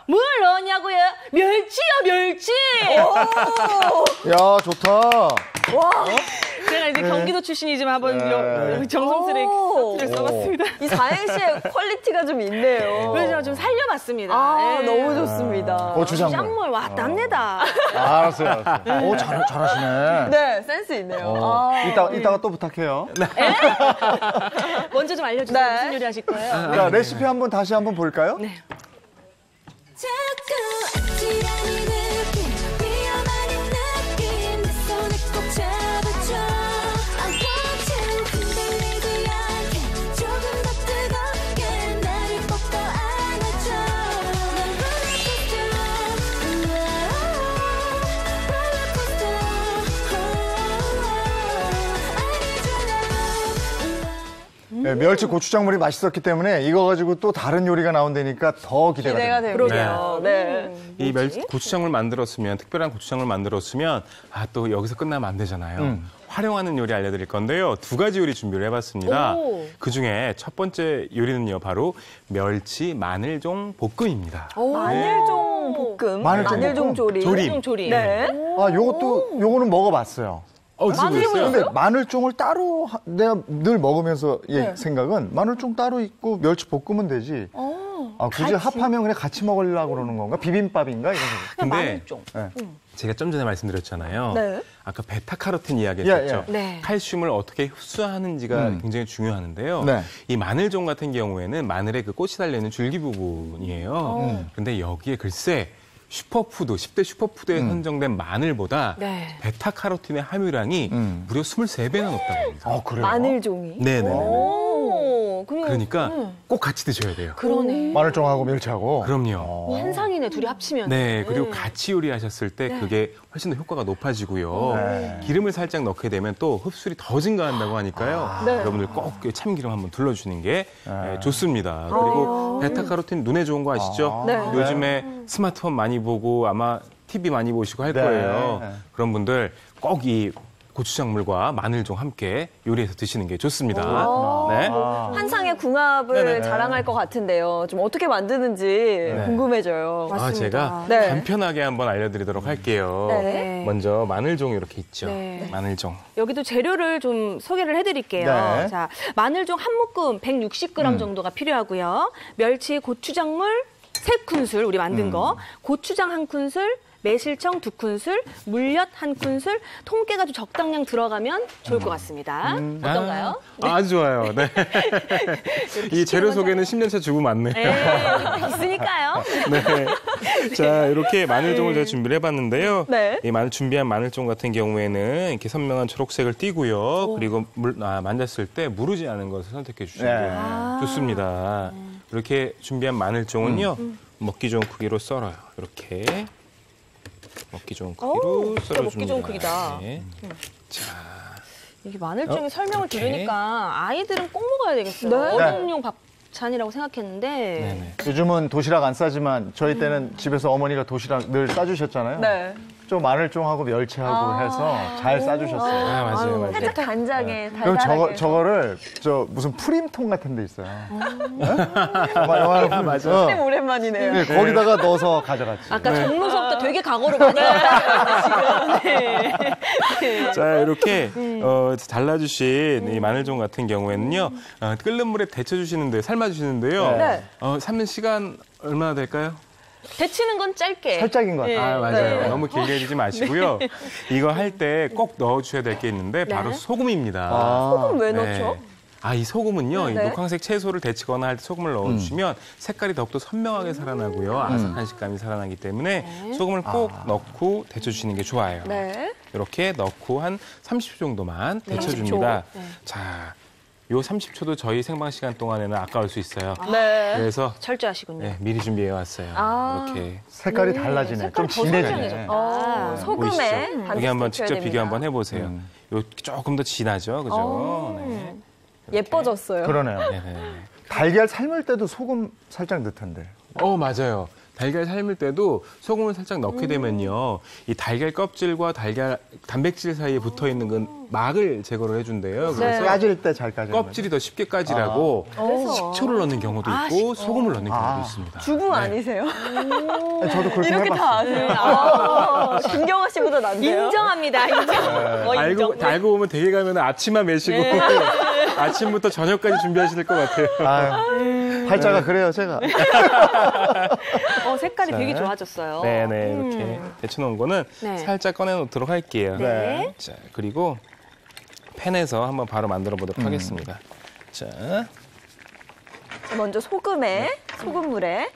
물 넣었냐고요? 멸치요 멸치. 야 좋다. 제가 이제 경기도 출신이지만 한번 네. 정성스레 오. 사투를 써봤습니다. 이 사행시의 퀄리티가 좀 있네요. 그래서 좀 살려봤습니다. 예. 너무 좋습니다. 고추장물. 짱물 왔답니다. 알았어요. 알았어요. 오 잘하시네. 네, 센스 있네요. 이따가 또 부탁해요. 먼저 좀 알려주세요. 네. 무슨 요리 하실 거예요? 자 레시피 한번 다시 한번 볼까요? 네. 자꾸 아찔한 이 느낌 위험한 이 느낌 내 손을 꼭 잡아줘 I want you 흔들리지 않게 조금 더 뜨겁게 나를 뻗어 안아줘 난 롤러코스터 롤러코스터 네, 멸치 고추장물이 맛있었기 때문에 이거 가지고 또 다른 요리가 나온다니까 더 기대가 됩니다. 그러게요. 네. 이 고추장물 만들었으면, 특별한 고추장물 만들었으면, 또 여기서 끝나면 안 되잖아요. 활용하는 요리 알려드릴 건데요. 2가지 요리 준비를 해봤습니다. 그 중에 첫 번째 요리는요, 바로 멸치 마늘종 볶음입니다. 마늘종 볶음, 마늘종 조림. 조림. 네. 요거는 먹어봤어요. 드셔보셨어요? 근데 마늘종을 따로 내가 늘 먹으면서 생각은 마늘종 따로 있고 멸치 볶으면 되지. 굳이 합하면 그냥 같이 먹으려고 그러는 건가? 비빔밥인가? 이런 거. 근데 마늘종. 제가 좀 전에 말씀드렸잖아요. 네. 아까 베타카로틴 이야기했었죠. 네. 칼슘을 어떻게 흡수하는지가 굉장히 중요하는데요. 네. 이 마늘종 같은 경우에는 마늘의 그 꽃이 달려있는 줄기 부분이에요. 근데 여기에 글쎄 슈퍼푸드, 10대 슈퍼푸드에 선정된 마늘보다 네. 베타카로틴의 함유량이 무려 23배나 높다고 합니다. 그래요? 마늘종이. 네네네. 그러니까 그러니까 꼭 같이 드셔야 돼요. 그러네. 마늘종하고 멸치하고. 그럼요. 환상이네, 둘이 합치면. 네, 그리고 같이 요리하셨을 때 그게 훨씬 더 효과가 높아지고요. 네. 기름을 살짝 넣게 되면 또 흡수율이 더 증가한다고 하니까요. 여러분들 꼭 참기름 한번 둘러주는 게 좋습니다. 그리고 베타카로틴 눈에 좋은 거 아시죠? 네. 요즘에 스마트폰 많이 보고 아마 TV 많이 보시고 할 네. 거예요. 네. 그런 분들 꼭 이 고추장물과 마늘종 함께 요리해서 드시는 게 좋습니다. 네. 한상의 궁합을 네네. 자랑할 것 같은데요. 좀 어떻게 만드는지 궁금해져요. 제가 네. 간편하게 한번 알려드리도록 할게요. 네. 먼저 마늘종 이렇게 있죠. 네. 마늘종. 여기도 재료를 좀 소개를 해드릴게요. 네. 자, 마늘종 한 묶음 160g 정도가 필요하고요. 멸치 고추장물 3큰술 우리 만든 거, 고추장 1큰술, 매실청 2큰술, 물엿 1큰술, 통깨가 좀 적당량 들어가면 좋을 것 같습니다. 어떤가요? 아주 좋아요. 네. 이 재료 소개는 10년차 주부 맞네요. 네, 있으니까요. 네. 자, 이렇게 마늘종을 제가 준비를 해봤는데요. 네. 이 준비한 마늘종 같은 경우에는 이렇게 선명한 초록색을 띠고요. 그리고 만졌을 때 무르지 않은 것을 선택해 주시면 좋습니다. 이렇게 준비한 마늘종은요, 먹기 좋은 크기로 썰어요. 이렇게. 먹기 좋은 크기로 썰어줍니다. 먹기 좋은 크기다. 네. 자, 이게 마늘종의 설명을 이렇게. 들으니까 아이들은 꼭 먹어야 되겠어요. 네. 어른용 밥찬이라고 생각했는데. 네네. 요즘은 도시락 안 싸지만 저희 때는 집에서 어머니가 도시락 늘 싸주셨잖아요. 네. 좀 마늘종하고 멸치하고 해서 잘 싸주셨어요. 맞아요. 살짝 간장에 그럼 달달하게. 저거를 무슨 프림통 같은 데 있어요. 맞아. 오랜만이네요. 네, 거기다가 넣어서 가져갔지. 아까 정로 수업 때 되게 각오를 많이 했다고 지금. 네. 자, 이렇게 잘라주신 이 마늘종 같은 경우에는요, 끓는 물에 데쳐주시는데, 삶아주시는데요. 네. 삶는 시간 얼마나 될까요? 데치는 건 짧게. 살짝인 것 같아요. 맞아요. 네. 너무 길게 해주지 마시고요. 이거 할 때 꼭 넣어주셔야 될 게 있는데, 바로 소금입니다. 소금 왜 네. 넣죠? 이 소금은요, 이 네. 녹황색 채소를 데치거나 할 때 소금을 넣어주시면 색깔이 더욱더 선명하게 살아나고요. 아삭한 식감이 살아나기 때문에 소금을 꼭 넣고 데쳐주시는 게 좋아요. 네. 이렇게 넣고 한 30초 정도만 데쳐줍니다. 30초. 네. 자, 요 30초도 저희 생방 시간 동안에는 아까울 수 있어요. 네. 그래서 철저하시군요. 미리 준비해 왔어요. 이렇게 색깔이 달라지네. 좀 색깔이 더 진해지네. 선명해졌다. 소금에 보이시죠? 반드시 여기 한번 데쳐야 직접 비교 됩니다. 한번 해보세요. 요 조금 더 진하죠, 그죠? 네. 예뻐졌어요. 그러네요. 네네. 달걀 삶을 때도 소금 살짝 넣던데. 맞아요. 달걀 삶을 때도 소금을 살짝 넣게 되면요, 이 달걀 껍질과 달걀 단백질 사이에 붙어 있는 건 막을 제거를 해준대요. 그래서 까질 때 잘 까지는 껍질이 더 쉽게 까지라고 식초를 넣는 경우도 있고 소금을 넣는 경우도 있습니다. 주부 아니세요? 거죠. 저도 그렇게 이렇게 해봤어요. 다 아세요? 김경아 씨보다 낫네요. 인정합니다. 인정. 인정. 알고 보면 댁에 가면 아침만 매시고 아침부터 저녁까지 주셔야 될 것 같아요. 팔자가 그래요, 제가. 색깔이 되게 좋아졌어요. 네네, 이렇게 데쳐놓은 거는 네. 살짝 꺼내놓도록 할게요. 네. 자, 그리고 팬에서 한번 바로 만들어 보도록 하겠습니다. 자, 먼저 소금물에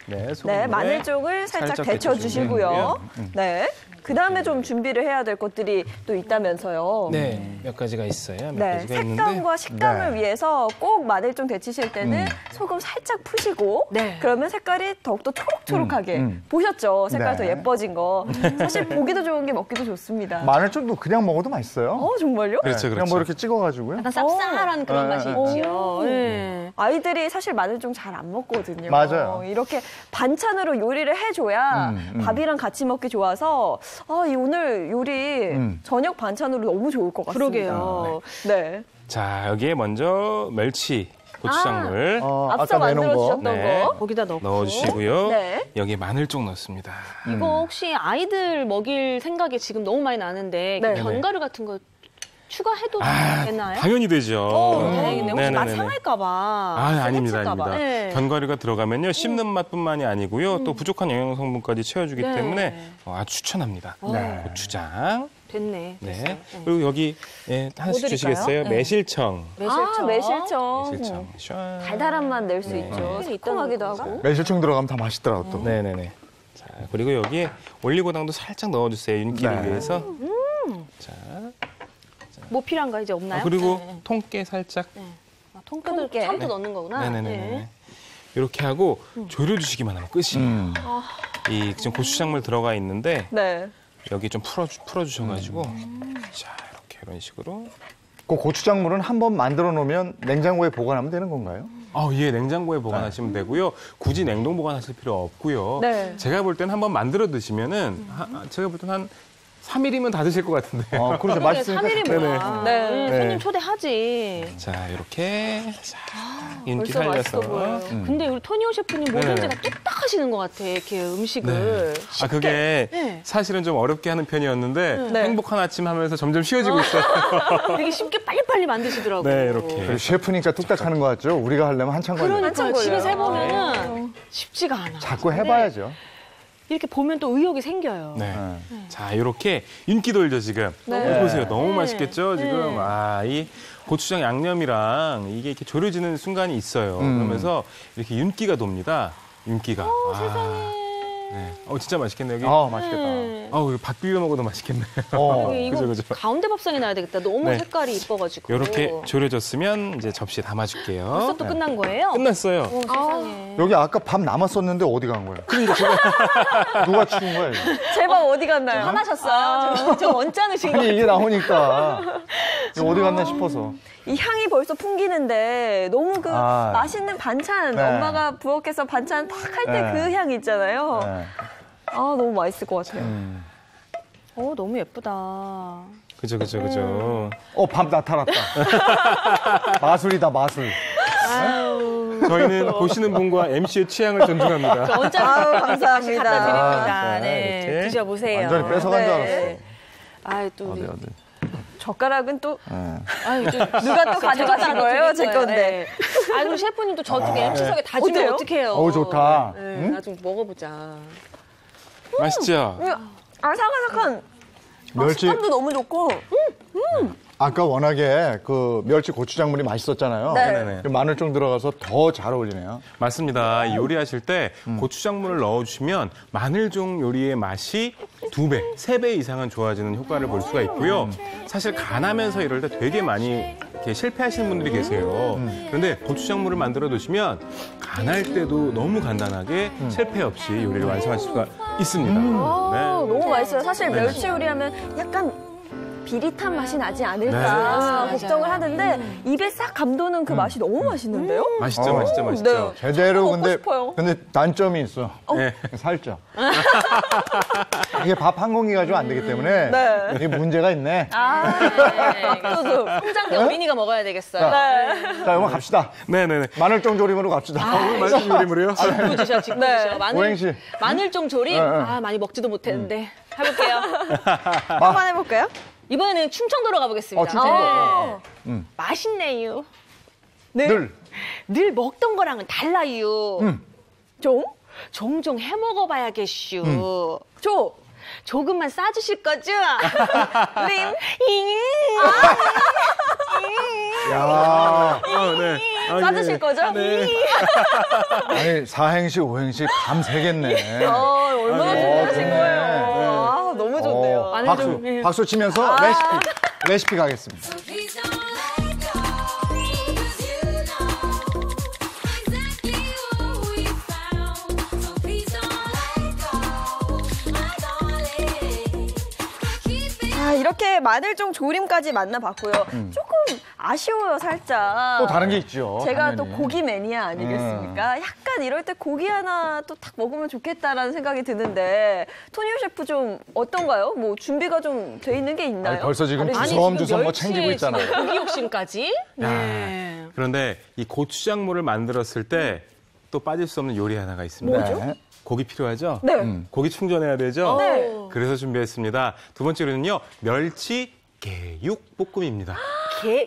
네, 네, 소금물에 마늘종을 살짝 살짝 데쳐주시고요. 네. 그다음에 좀 준비를 해야 될 것들이 또 있다면서요. 네, 몇 가지가 있어요. 몇 네, 가지가 있는데. 색감과 식감을 네. 위해서 꼭 마늘종 데치실 때는 소금 살짝 푸시고 네. 그러면 색깔이 더욱더 초록초록하게 음. 보셨죠? 색깔 더 네. 예뻐진 거. 사실 보기도 좋은 게 먹기도 좋습니다. 마늘종도 그냥 먹어도 맛있어요. 정말요? 그렇죠, 그냥 그렇죠. 뭐 이렇게 찍어가지고요. 약간 쌉쌀한 그런 네. 맛이 오. 있죠. 네. 아이들이 사실 마늘종 잘 안 먹거든요. 맞아요. 이렇게 반찬으로 요리를 해줘야 밥이랑 같이 먹기 좋아서 이 오늘 요리 저녁 반찬으로 너무 좋을 것 같습니다. 그러게요. 네. 자, 여기에 먼저 멸치, 고추장물 앞서 아까 내놓은 거. 만들어주셨던 네. 거. 거기다 넣고. 넣어주시고요. 네. 여기에 마늘종 넣습니다. 이거 혹시 아이들 먹일 생각이 지금 너무 많이 나는데 네. 견과류 같은 거 추가해도 되나요? 당연히 되죠. 다행이네요. 혹시 맛 네네네네. 상할까 봐. 아닙니다, 해칠까 봐. 아닙니다. 네. 견과류가 들어가면요, 씹는 맛뿐만이 아니고요, 또 부족한 영양 성분까지 채워주기 네. 때문에 아주 추천합니다. 네. 고추장. 됐네. 네. 됐어요. 그리고 여기 하나씩 뭐 주시겠어요? 드릴까요? 매실청. 매실청. 매실청. 매실청. 슈아. 달달한 맛 낼 수 있죠. 네. 새콤하기도 있다는 하고. 매실청 들어가면 다 맛있더라고 또. 네네네. 자, 그리고 여기에 올리고당도 살짝 넣어주세요. 윤기를 네. 위해서. 자, 뭐 필요한가 이제 없나요? 그리고 네. 통깨 살짝. 통깨도 통깨. 처음부터 넣는 거구나. 네네네. 네. 이렇게 하고 졸여주시기만 하면 끝이에요. 음. 이 지금 고추장물 들어가 있는데 네. 여기 좀 풀어주셔가지고 자 이렇게 이런 식으로. 그 고추장물은 한번 만들어 놓으면 냉장고에 보관하면 되는 건가요? 예, 냉장고에 보관하시면 되고요. 굳이 냉동 보관하실 필요 없고요. 네. 제가 볼 때는 한번 만들어 드시면은 제가 볼 때는 한 3일이면 다 드실 것 같은데. 그렇죠. 맛있으니까. 3일이 뭐야. 네. 네. 손님 초대하지. 자, 이렇게 자, 윤기 벌써 맛있어 살려서. 보여요. 근데 우리 토니오 셰프님 뭐든지 다 네네. 뚝딱 하시는 것 같아. 이렇게 음식을. 아, 그게 네. 사실은 좀 어렵게 하는 편이었는데 네. 행복한 아침 하면서 점점 쉬워지고 있어요. 되게 쉽게 빨리빨리 만드시더라고요. 네, 이렇게. 그리고 셰프니까 뚝딱 하는 거 같죠? 우리가 하려면 한참 걸려요. 그러니까 한참 집에서 걸려요. 해보면은 쉽지가 않아. 자꾸 해봐야죠. 이렇게 보면 또 의욕이 생겨요. 네. 네. 자, 이렇게 윤기 돌죠, 지금. 네. 보세요. 너무 네. 맛있겠죠, 지금. 이 고추장 양념이랑 이게 이렇게 졸여지는 순간이 있어요. 그러면서 이렇게 윤기가 돕니다. 윤기가. 세상에. 네. 진짜 맛있겠네요, 여기. 맛있겠다. 이거 밥 비벼 먹어도 맛있겠네. 이거 그죠. 가운데 밥상에 놔야 되겠다. 너무 네. 색깔이 이뻐가지고. 이렇게 졸여졌으면 이제 접시에 담아줄게요. 벌써 또 끝난 거예요? 끝났어요. 세상에. 여기 아까 밥 남았었는데 어디 간 거예요? 누가 치운 거예요? 이거? 제 밥 어디 갔나요? 화나셨어요? 저 언짢으신 거. 아니 이게 나오니까 이거 어디 갔나 싶어서. 이 향이 벌써 풍기는데 너무 그 아. 맛있는 반찬 네. 엄마가 부엌에서 반찬 탁 할 때 네. 그 향 있잖아요. 네. 너무 맛있을 것 같아요. 너무 예쁘다. 그죠. 밥 나타났다. 마술이다 마술. 저희는 보시는 분과 MC의 취향을 존중합니다. 언짢은 감사합니다. 갖다 드립니다. 아, 네, 이렇게. 드셔보세요. 완전히 뺏어간 줄 네. 알았어. 또 어디 우리 어디. 젓가락은 또 네. 누가 또 가져가신 거예요? 제 건데. 우리 셰프님 또 저쪽에 MC석에 다 주면 어때요? 어떡해요? 어우, 좋다. 네, 응? 나좀 먹어보자. 맛있죠? 아삭아삭한 멸치 식감도 너무 좋고. 아까 워낙에 그 멸치 고추장물이 맛있었잖아요. 네. 네네네. 마늘종 들어가서 더 잘 어울리네요. 맞습니다. 요리하실 때 고추장물을 넣어주시면 마늘종 요리의 맛이 2배, 3배 이상은 좋아지는 효과를 볼 수가 있고요. 사실 간하면서 이럴 때 되게 많이 이렇게 실패하시는 분들이 계세요. 그런데 고추장물을 만들어 두시면 간할 때도 너무 간단하게 실패 없이 요리를 완성하실 수가 있습니다. 네. 너무 맛있어요. 사실 멸치 요리하면 약간 비릿한 맛이 나지 않을까 네. 맞아요. 걱정을 하는데 입에 싹 감도는 그 맛이 너무 맛있는데요? 맛있죠, 어. 맛있죠. 제대로 먹고 근데 싶어요. 근데 단점이 있어. 네. 살쪄. 이게 밥 한 공기가 좀 안 되기 때문에 네. 이게 문제가 있네. 성장기 어린이가 먹어야 되겠어요. 자, 이거 갑시다. 네네네. 마늘종 조림으로 갑시다. 맛있는 요리물이요? 직구 드셔, 직구 드셔. 오행시. 마늘종 조림? 네, 네. 많이 먹지도 못했는데. 해볼게요. 한번 해볼까요? 이번에는 충청도로 가보겠습니다. 충청도. 네. 맛있네요. 늘. 먹던 거랑은 달라요. 종? 종종 해 먹어봐야겠슈. 조금만 싸주실 거죠? 림? 야. 네. 싸주실 거죠? 네. 아니, 사행시, 오행시 밤 새겠네. 얼마나 준비하신 좋네. 거예요? 너무 좋다. 마늘 박수, 좀. 예. 박수 치면서 레시피 가겠습니다. Please don't let go, 'cause you know exactly what we found. So please don't let go, my darling. Keep it. 아, 이렇게 마늘종 조림까지 만나봤고요. 조금 아쉬워요, 살짝. 또 다른 게 있죠. 제가 당연히. 또 고기 매니아 아니겠습니까? 약간 이럴 때 고기 하나 또 탁 먹으면 좋겠다라는 생각이 드는데 토니오 셰프 좀 어떤가요? 뭐 준비가 좀 돼 있는 게 있나요? 아니, 벌써 지금 다른 주섬주섬 뭐 멸치에 챙기고 있잖아요. 지금 고기 욕심까지. 네. 그런데 이 고추장물을 만들었을 때 또 빠질 수 없는 요리 하나가 있습니다. 뭐죠? 고기 필요하죠? 네. 고기 충전해야 되죠? 네. 그래서 준비했습니다. 두 번째로는요, 멸치 개육 볶음입니다.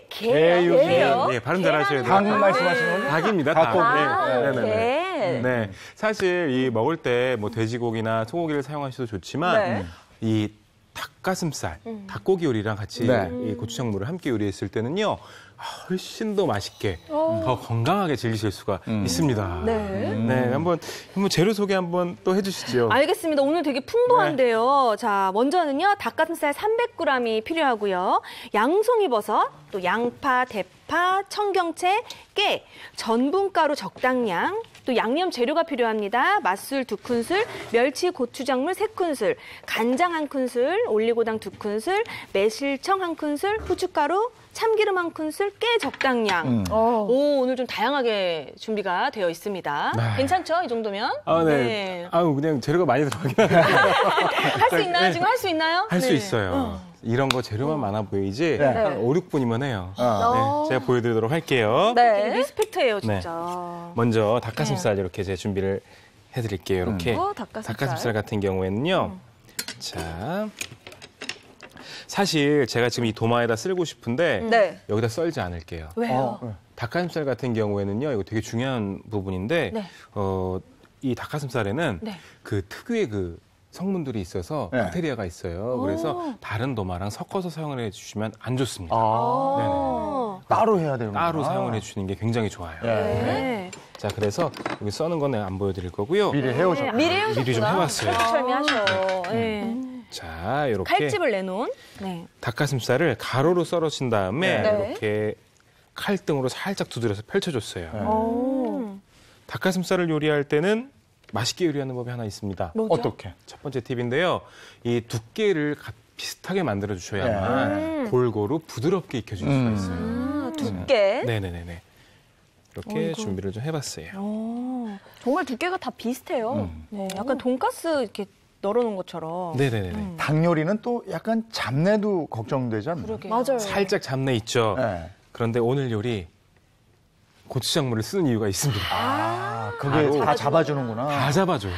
개요? 네, 발음 잘하셔야 돼요. 닭 말씀하시는 거예요? 닭입니다. 닭. 닭고기. 아, 네, 네. 개. 네, 사실 이 먹을 때 뭐 돼지고기나 소고기를 사용하셔도 좋지만 네. 이 닭가슴살, 닭고기 요리랑 같이 네. 이 고추장물을 함께 요리했을 때는요, 훨씬 더 맛있게, 더 건강하게 즐기실 수가 있습니다. 네. 네, 한번 재료 소개 한번 또 해주시죠. 알겠습니다. 오늘 되게 풍부한데요. 자, 먼저는요, 닭가슴살 300g이 필요하고요. 양송이버섯, 또 양파, 대파, 청경채, 깨, 전분가루 적당량, 또 양념 재료가 필요합니다. 맛술 2큰술, 멸치 고추장물 3큰술, 간장 1큰술, 올리고당 2큰술, 매실청 1큰술, 후춧가루, 참기름 1큰술, 깨 적당량. 오, 오늘 좀 다양하게 준비가 되어 있습니다. 네. 괜찮죠? 이 정도면? 아, 네. 아우, 그냥 재료가 많이 들어가긴 하는데. 할 수 있나요? 지금 할 수 있나요? 할 수 네. 있어요. 이런 거 재료만 많아 보이지 네. 한 5, 6분이면 해요. 네, 제가 보여드리도록 할게요. 되게 네. 리스펙트해요, 네. 진짜. 먼저 닭가슴살 이렇게 제가 준비를 해드릴게요. 이렇게 닭가슴살. 같은 경우에는요. 자, 사실 제가 지금 이 도마에다 쓸고 싶은데 네. 여기다 썰지 않을게요. 왜요? 닭가슴살 같은 경우에는요, 이거 되게 중요한 부분인데 네. 이 닭가슴살에는 네. 그 특유의 그 성분들이 있어서 네. 박테리아가 있어요. 그래서 다른 도마랑 섞어서 사용을 해주시면 안 좋습니다. 어. 따로 해야 되는 따로 사용을 해주시는 게 굉장히 좋아요. 네. 자, 그래서 여기 써는 건 안 보여드릴 거고요. 미리 해오셨. 미리 좀 해봤어요. 철미하셔. 네. 자, 이렇게 칼집을 내놓은. 네. 닭가슴살을 가로로 썰어신 다음에 네. 이렇게 칼등으로 살짝 두드려서 펼쳐줬어요. 오. 닭가슴살을 요리할 때는 맛있게 요리하는 법이 하나 있습니다. 어떻게? 첫 번째 팁인데요. 이 두께를 비슷하게 만들어 주셔야만 골고루 부드럽게 익혀줄 수가 있어요. 아, 두께. 네네네네. 이렇게 준비를 좀 해봤어요. 정말 두께가 다 비슷해요. 네. 약간 돈가스 이렇게 널어놓은 것처럼. 네네네. 닭 요리는 또 약간 잡내도 걱정되지 않나요? 그러게요. 맞아요. 살짝 잡내 있죠. 네. 그런데 오늘 요리 고추장물을 쓰는 이유가 있습니다. 그게 다 잡아주는구나. 다 잡아줘요.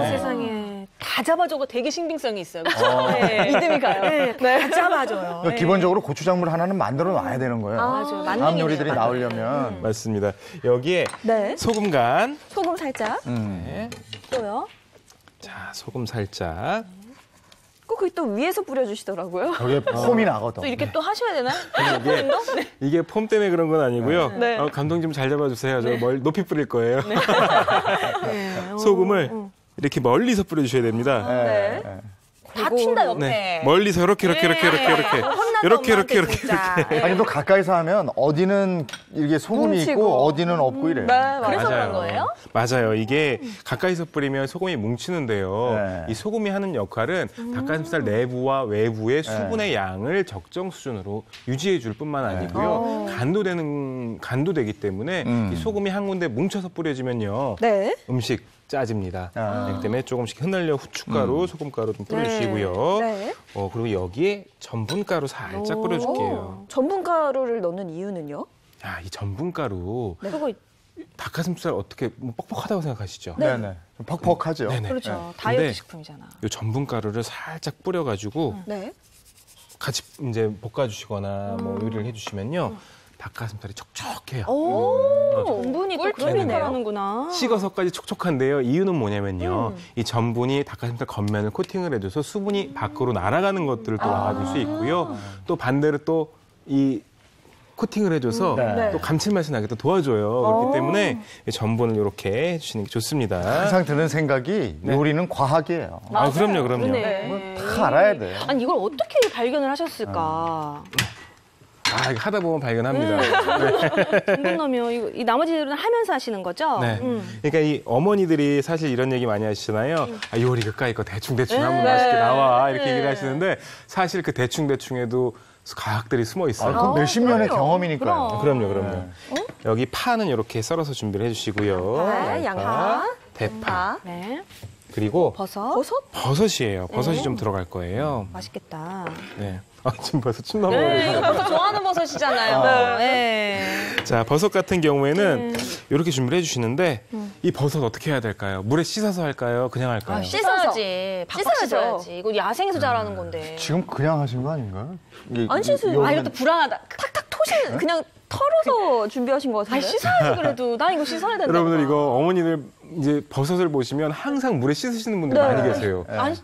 세상에. 다 잡아줘가 되게 신빙성이 있어요. 그렇죠? 네. 믿음이 가요. 네, 다 잡아줘요. 그러니까 기본적으로 고추장물 하나는 만들어 놔야 되는 거예요. 맞아요. 맞는 다음 게 요리들이 있어요. 나오려면. 맞습니다. 여기에 네. 소금 간. 소금 살짝. 네. 또요? 자, 소금 살짝. 꼭 그게 또 위에서 뿌려주시더라고요. 저게 폼이 나거든. 또 이렇게 또 하셔야 되나요? 이게 폼 때문에 그런 건 아니고요. 네. 감독님 좀 잘 잡아주세요. 저 높이 뿌릴 거예요. 네. 소금을 이렇게 멀리서 뿌려주셔야 됩니다. 네. 다 튄다, 옆에. 네. 멀리서 이렇게. 아니 또 가까이서 하면 어디는 이게 소금이 뭉치고. 있고 어디는 없고 이래요. 네, 맞아요. 그래서 그런 거예요? 맞아요. 이게 가까이서 뿌리면 소금이 뭉치는데요. 네. 이 소금이 하는 역할은 닭가슴살 내부와 외부의 수분의 양을 적정 수준으로 유지해 줄 뿐만 아니고요. 간도 되기 때문에 이 소금이 한 군데 뭉쳐서 뿌려지면요. 네. 음식 짜집니다. 아. 그렇기 때문에 조금씩 흩날려 후춧가루, 소금가루 좀 뿌려주시고요. 네. 그리고 여기에 전분가루 살짝 뿌려줄게요. 전분가루를 넣는 이유는요? 이 전분가루 그거 닭가슴살 어떻게 뻑뻑하다고 생각하시죠? 네네. 좀 퍽퍽하죠. 네네. 그렇죠. 근데 다이어트 식품이잖아. 이 전분가루를 살짝 뿌려가지고 네. 같이 이제 볶아주시거나 뭐 요리를 해주시면요. 닭가슴살이 촉촉해요. 전분이 또 그런 꿀팁이네요. 역할을 하는구나. 식어서까지 촉촉한데요. 이유는 뭐냐면요. 이 전분이 닭가슴살 겉면을 코팅을 해줘서 수분이 밖으로 날아가는 것들을 또 막아줄 수 있고요. 또 반대로 또 이 코팅을 해줘서 네. 또 감칠맛이 나게 또 도와줘요. 그렇기 때문에 전분을 이렇게 해주시는 게 좋습니다. 항상 드는 생각이 요리는 과학이에요. 아, 그럼요, 그럼요. 그러네. 다 알아야 돼. 아니 이걸 어떻게 발견을 하셨을까? 아, 이거 하다 보면 발견합니다. 궁금하면 이 나머지들은 하면서 하시는 거죠? 네. 그러니까 이 어머니들이 사실 이런 얘기 많이 하시잖아요. 아, 요리 그까이 거 대충대충 하면 맛있게 나와. 이렇게 얘기를 하시는데 사실 그 대충대충에도 과학들이 숨어 있어요. 그건 몇십 년의 경험이니까요. 그럼요. 여기 파는 이렇게 썰어서 준비를 해주시고요. 네, 양파, 대파, 네. 그리고 버섯. 버섯이에요. 버섯이 좀 들어갈 거예요. 맛있겠다. 네. 아, 지금 벌써 침 넘어가요. 네, 이거 버섯 좋아하는 버섯이잖아요. 네. 자, 버섯 같은 경우에는 이렇게 준비를 해주시는데 이 버섯 어떻게 해야 될까요? 물에 씻어서 할까요? 그냥 할까요? 아, 씻어야지. 박박 씻어야죠. 씻어야지. 이거 야생에서 자라는 건데. 지금 그냥 하신 거 아닌가요? 안 씻어요. 아, 이것도 불안하다. 탁탁 토실 그냥 털어서 준비하신 것 아, 같은데. 씻어야지 그래도. 나 이거 씻어야 된다. 여러분들 이거 어머니들 이제 버섯을 보시면 항상 물에 씻으시는 분들이 많이 계세요. 안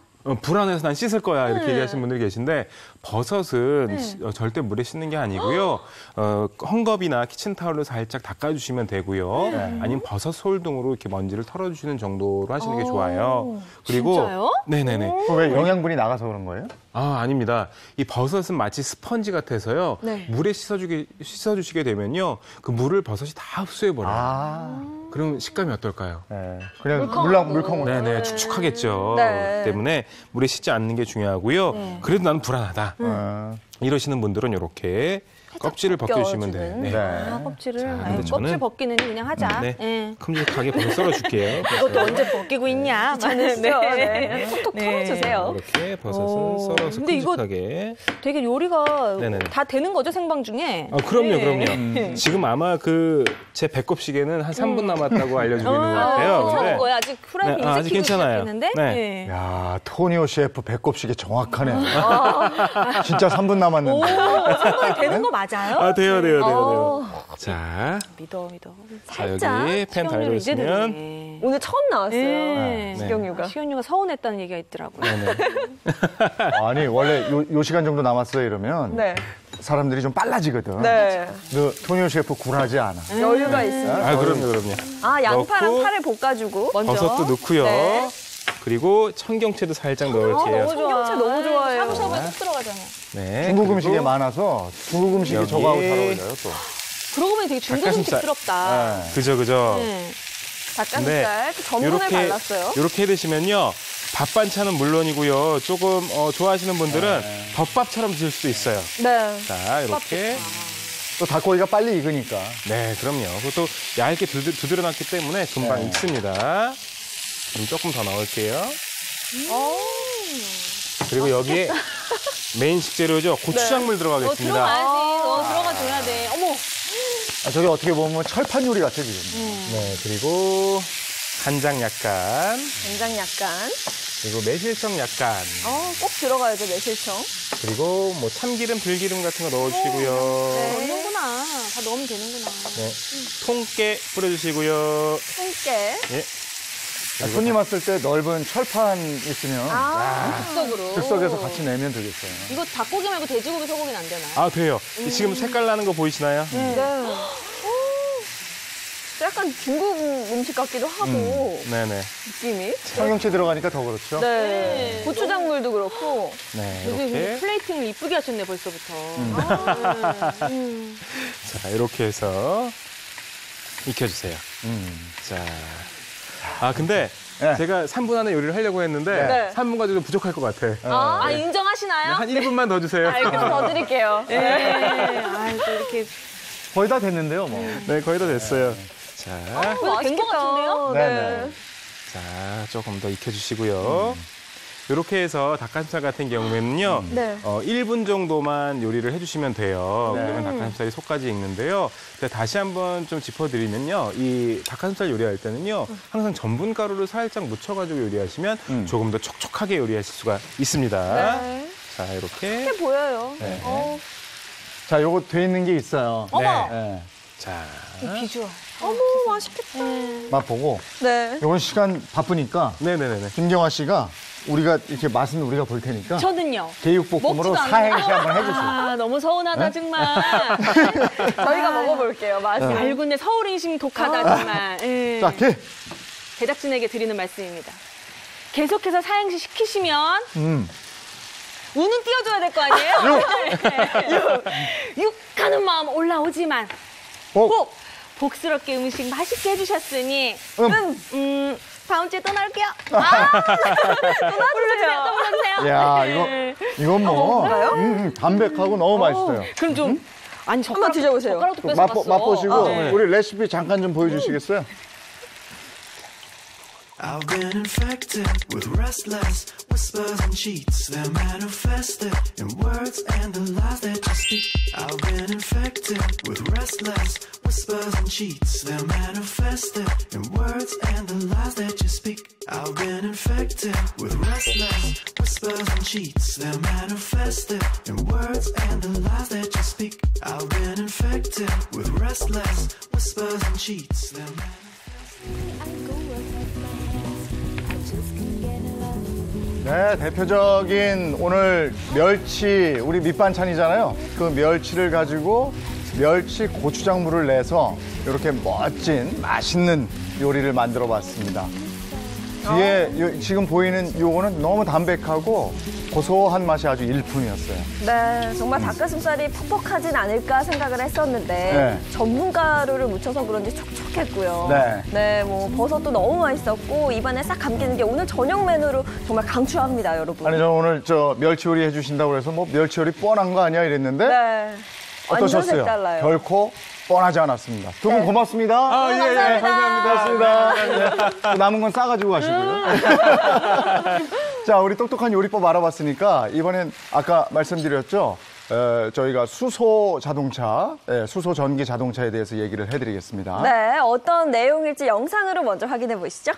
불안해서 난 씻을 거야 이렇게 얘기하시는 분들이 계신데 버섯은 절대 물에 씻는 게 아니고요. 헝겊이나 키친타올로 살짝 닦아주시면 되고요. 아니면 버섯 솔 등으로 이렇게 먼지를 털어주시는 정도로 하시는 게 좋아요. 그리고 진짜요? 네네네. 왜 영양분이 나가서 그런 거예요? 아, 아닙니다. 이 버섯은 마치 스펀지 같아서요. 네. 물에 씻어주시게 되면요. 그 물을 버섯이 다 흡수해버려요. 아, 그럼 식감이 어떨까요? 네. 그냥 물컹. 네네, 축축하겠죠. 네. 그렇기 때문에 물에 씻지 않는 게 중요하고요. 그래도 나는 불안하다. 이러시는 분들은 이렇게 껍질을 벗겨주시면 돼요. 네. 네. 아, 껍질을. 근데 아유, 저는- 껍질 벗기는 그냥 하자. 네. 네. 큼직하게 버섯 썰어줄게요. 이것도 언제 벗기고 있냐? 저는 네. 톡톡 네. 털어주세요. 이렇게 버섯을 오. 썰어서 근데 이거- 큼직하게. 되게 요리가 네네네. 다 되는 거죠, 생방 중에? 그럼요, 네. 그럼요. 지금 아마 제 배꼽시계는 한 3분 남았다고 알려주고 있는 것 같아요. 괜찮은 근데 거예요. 아직 프라이팬 네, 아직 익히고 괜찮아요. 시작했는데. 네. 야, 토니오 셰프 배꼽시계 정확하네. 진짜 3분 남았는데. 오, 생방이 되는 거 맞아요? 아, 돼요. 자, 믿어. 자, 여기 팬 식용유를 달고 이제 있으면. 들으네. 오늘 처음 나왔어요. 네. 식용유가. 식용유가 서운했다는 얘기가 있더라고요. 네네. 아니, 원래 요 시간 정도 남았어요, 이러면. 네. 사람들이 좀 빨라지거든. 네. 너 토니오 셰프 굴하지 않아. 여유가 있습니다. 아, 그럼요. 아, 양파랑 넣고 파를 볶아주고. 먼저. 버섯도 넣고요. 네. 그리고 청경채도 살짝 넣을게요. 너무 좋아. 청경채 너무 좋아해요. 샤브샤브에 쏙 들어가잖아요. 네. 중국 그리고 음식에 많아서 중국 음식이 여기. 저거하고 잘 어울려요, 또. 그러고 보니 되게 중국 닭가슴살. 음식스럽다. 네. 그죠. 네. 닭가슴살 또 전분을 발랐어요. 이렇게 해 드시면요. 밥 반찬은 물론이고요. 조금 좋아하시는 분들은 덮밥처럼 드실 수도 있어요. 네. 자, 이렇게. 또 닭고기가 빨리 익으니까. 네, 그럼요. 그것도 얇게 두드려놨기 때문에 금방 익습니다. 좀 조금 더 넣을게요. 그리고 여기에 메인 식재료죠. 고추장물 들어가겠습니다. 들어가야지. 들어가줘야 돼. 어머. 아, 저게 어떻게 보면 철판 요리 같아, 지금. 네, 그리고 간장 약간, 된장 약간. 그리고 매실청 약간, 꼭 들어가야죠, 매실청. 그리고 뭐 참기름, 들기름 같은 거 넣어주시고요. 넣는구나. 다 넣으면 되는구나. 네, 통깨 뿌려주시고요. 함께. 예. 손님 왔을 때 넓은 철판 있으면 즉석으로. 즉석에서 같이 내면 되겠어요. 이거 닭고기 말고 돼지고기, 소고기는 안 되나요? 아, 돼요. 지금 색깔 나는 거 보이시나요? 네. 약간 중국 음식 같기도 하고, 네네. 느낌이. 청경채 들어가니까 더 그렇죠? 네. 고추장물도 그렇고. 네, 되게 이렇게. 플레이팅을 이쁘게 하셨네, 벌써부터. 자, 이렇게 해서 익혀주세요. 자. 아, 근데 네. 제가 3분 안에 요리를 하려고 했는데 네. 3분 가지고 부족할 것 같아. 아, 인정하시나요? 한 1분만 더 주세요. 좀 더 드릴게요. 네. 아, 또 이렇게. 거의 다 됐는데요, 뭐. 네, 거의 다 됐어요. 자, 된것 같은데요? 네네. 자, 조금 더 익혀주시고요. 이렇게 해서 닭가슴살 같은 경우에는요, 네. 1분 정도만 요리를 해주시면 돼요. 네. 그러면 닭가슴살이 속까지 익는데요. 제가 다시 한번 좀 짚어드리면요, 이 닭가슴살 요리할 때는요, 항상 전분가루를 살짝 묻혀가지고 요리하시면 조금 더 촉촉하게 요리하실 수가 있습니다. 네. 자, 이렇게. 이렇게 보여요. 네. 자, 요거 돼 있는 게 있어요. 어머! 네. 자, 비주얼. 어머, 맛있겠다. 맛보고. 네. 요건 시간 바쁘니까 네네네. 김경화 씨가 우리가 이렇게 맛은 우리가 볼 테니까 저는요. 제육볶음으로 먹지도 사행시 않아요. 한번 해주세요. 아, 너무 서운하다 정말. 저희가 먹어볼게요. 맛을. 알고 있네. 서울 인심 독하다 정말. 예. 자, 제작진에게 드리는 말씀입니다. 계속해서 사행시 시키시면 우는 띄워줘야 될 거 아니에요? 육하는 마음 올라오지만 꼭 복스럽게 음식 맛있게 해주셨으니 다음 주에 또 나올게요. 또 불러주세요. 야, 이건 뭐 담백하고 너무 어, 맛있어요. 그럼 좀 아니 한번 드셔보세요. 젓가락도 뺏어갔어. 맛보시고 네. 우리 레시피 잠깐 좀 보여주시겠어요? I've been infected with restless whispers and cheats. They're manifested in words and the lies that you speak. I've been infected with restless whispers and cheats. They're manifested in words and the lies that you speak. I've been infected with restless whispers and cheats. They're manifested in words and the lies that you speak. I've been infected with restless whispers and cheats. They're 네, 대표적인 오늘 멸치, 우리 밑반찬이잖아요. 그 멸치를 가지고 멸치 고추장물을 내서 이렇게 멋진 맛있는 요리를 만들어 봤습니다. 뒤에 지금 보이는 요거는 너무 담백하고 고소한 맛이 아주 일품이었어요. 네, 정말 닭가슴살이 퍽퍽하진 않을까 생각을 했었는데 네. 전분 가루를 묻혀서 그런지 촉촉했고요. 네. 네, 뭐 버섯도 너무 맛있었고 입안에 싹 감기는 게 오늘 저녁 메뉴로 정말 강추합니다, 여러분. 아니, 저 오늘 멸치 요리 해주신다고 해서 뭐 멸치 요리 뻔한 거 아니야 이랬는데 네. 완전 어떠셨어요? 색달라요. 결코 뻔하지 않았습니다. 두 분 고맙습니다. 예, 고맙습니다. 네. 남은 건 싸가지고 가시고요. 자, 우리 똑똑한 요리법 알아봤으니까 이번엔 아까 말씀드렸죠. 저희가 수소 자동차, 수소 전기 자동차에 대해서 얘기를 해드리겠습니다. 네, 어떤 내용일지 영상으로 먼저 확인해 보시죠.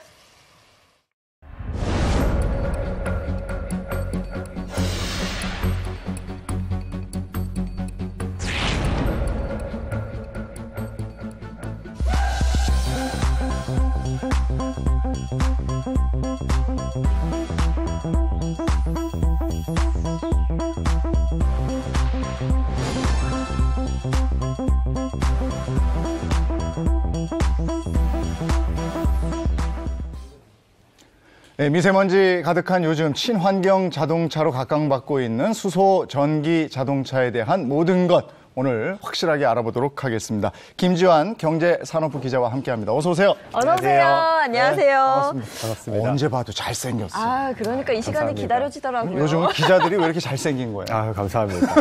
네, 미세먼지 가득한 요즘 친환경 자동차로 각광받고 있는 수소 전기 자동차에 대한 모든 것 오늘 확실하게 알아보도록 하겠습니다. 김지환 경제산업부 기자와 함께합니다. 어서 오세요. 어서 오세요. 안녕하세요. 네, 반갑습니다. 언제 봐도 잘생겼어요. 아, 그러니까 이 시간이 감사합니다. 기다려지더라고요. 요즘 기자들이 왜 이렇게 잘생긴 거예요? 아, 감사합니다.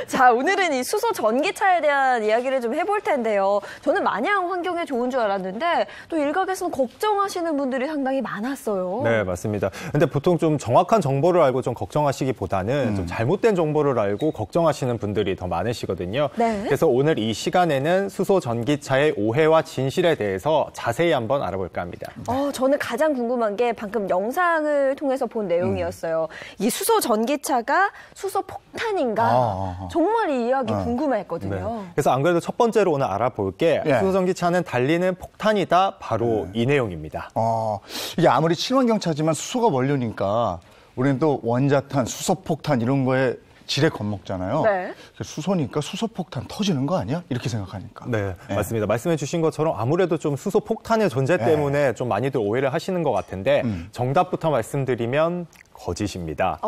자, 오늘은 이 수소 전기차에 대한 이야기를 좀 해볼 텐데요. 저는 마냥 환경에 좋은 줄 알았는데 또 일각에서는 걱정하시는 분들이 상당히 많았어요. 네, 맞습니다. 근데 보통 좀 정확한 정보를 알고 좀 걱정하시기보다는 좀 잘못된 정보를 알고 걱정하시는 분들이 더 많으시거든요. 네. 그래서 오늘 이 시간에는 수소 전기차의 오해와 진실에 대해서 자세히 한번 알아볼까 합니다. 저는 가장 궁금한 게 방금 영상을 통해서 본 내용이었어요. 이 수소 전기차가 수소 폭탄인가? 정말 이 이야기 궁금했거든요. 그래서 안 그래도 첫 번째로 오늘 알아볼 게 예. 수소 전기차는 달리는 폭탄이다. 바로 이 내용입니다. 이게 아무리 친환경차지만 수소가 원료니까 우리는 또 원자탄, 수소폭탄 이런 거에 지레 겁먹잖아요. 네. 수소니까 수소폭탄 터지는 거 아니야? 이렇게 생각하니까. 네, 맞습니다. 말씀해 주신 것처럼 아무래도 좀 수소 폭탄의 존재 때문에 좀 많이들 오해를 하시는 것 같은데 정답부터 말씀드리면 거짓입니다.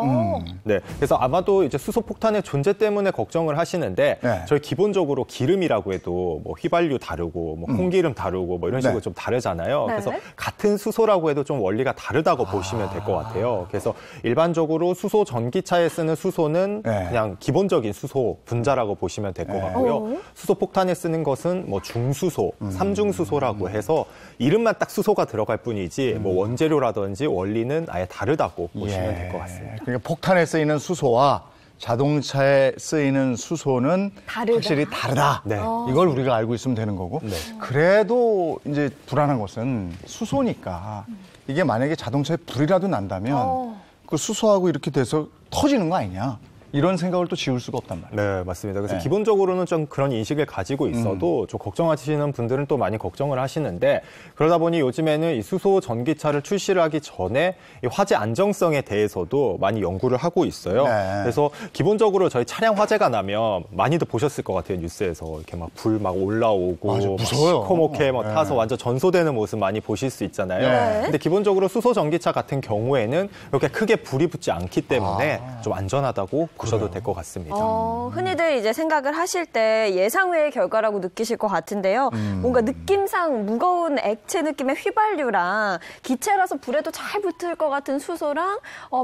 네, 그래서 아마도 이제 수소 폭탄의 존재 때문에 걱정을 하시는데 네. 저희 기본적으로 기름이라고 해도 뭐 휘발유 다르고 뭐 콩기름 다르고 뭐 이런 식으로 네. 좀 다르잖아요. 네. 그래서 같은 수소라고 해도 좀 원리가 다르다고 보시면 될 것 같아요. 그래서 일반적으로 수소 전기차에 쓰는 수소는 네. 그냥 기본적인 수소 분자라고 보시면 될 것 같고요. 수소 폭탄에 쓰는 것은 뭐 중수소, 삼중수소라고 해서 이름만 딱 수소가 들어갈 뿐이지 뭐 원재료라든지 원리는 아예 다르다고 보시면 될 것 같습니다. 그러니까 폭탄에 쓰이는 수소와 자동차에 쓰이는 수소는 다르다. 확실히 다르다. 네. 이걸 우리가 알고 있으면 되는 거고. 네. 그래도 이제 불안한 것은 수소니까 이게 만약에 자동차에 불이라도 난다면 그 수소하고 이렇게 돼서 터지는 거 아니냐. 이런 생각을 또 지울 수가 없단 말이에요. 네, 맞습니다. 그래서 네. 기본적으로는 좀 그런 인식을 가지고 있어도 좀 걱정하시는 분들은 또 많이 걱정을 하시는데 그러다 보니 요즘에는 이 수소 전기차를 출시를 하기 전에 이 화재 안정성에 대해서도 많이 연구를 하고 있어요. 네. 그래서 기본적으로 저희 차량 화재가 나면 많이들 보셨을 것 같아요. 뉴스에서 이렇게 막 불 막 올라오고 맞아, 막 무서워요. 시커멓게 막 네. 타서 완전 전소되는 모습 많이 보실 수 있잖아요. 네. 근데 기본적으로 수소 전기차 같은 경우에는 이렇게 크게 불이 붙지 않기 때문에 좀 안전하다고 보셔도 될 것 같습니다. 흔히들 이제 생각을 하실 때 예상외의 결과라고 느끼실 것 같은데요. 뭔가 느낌상 무거운 액체 느낌의 휘발유랑 기체라서 불에도 잘 붙을 것 같은 수소랑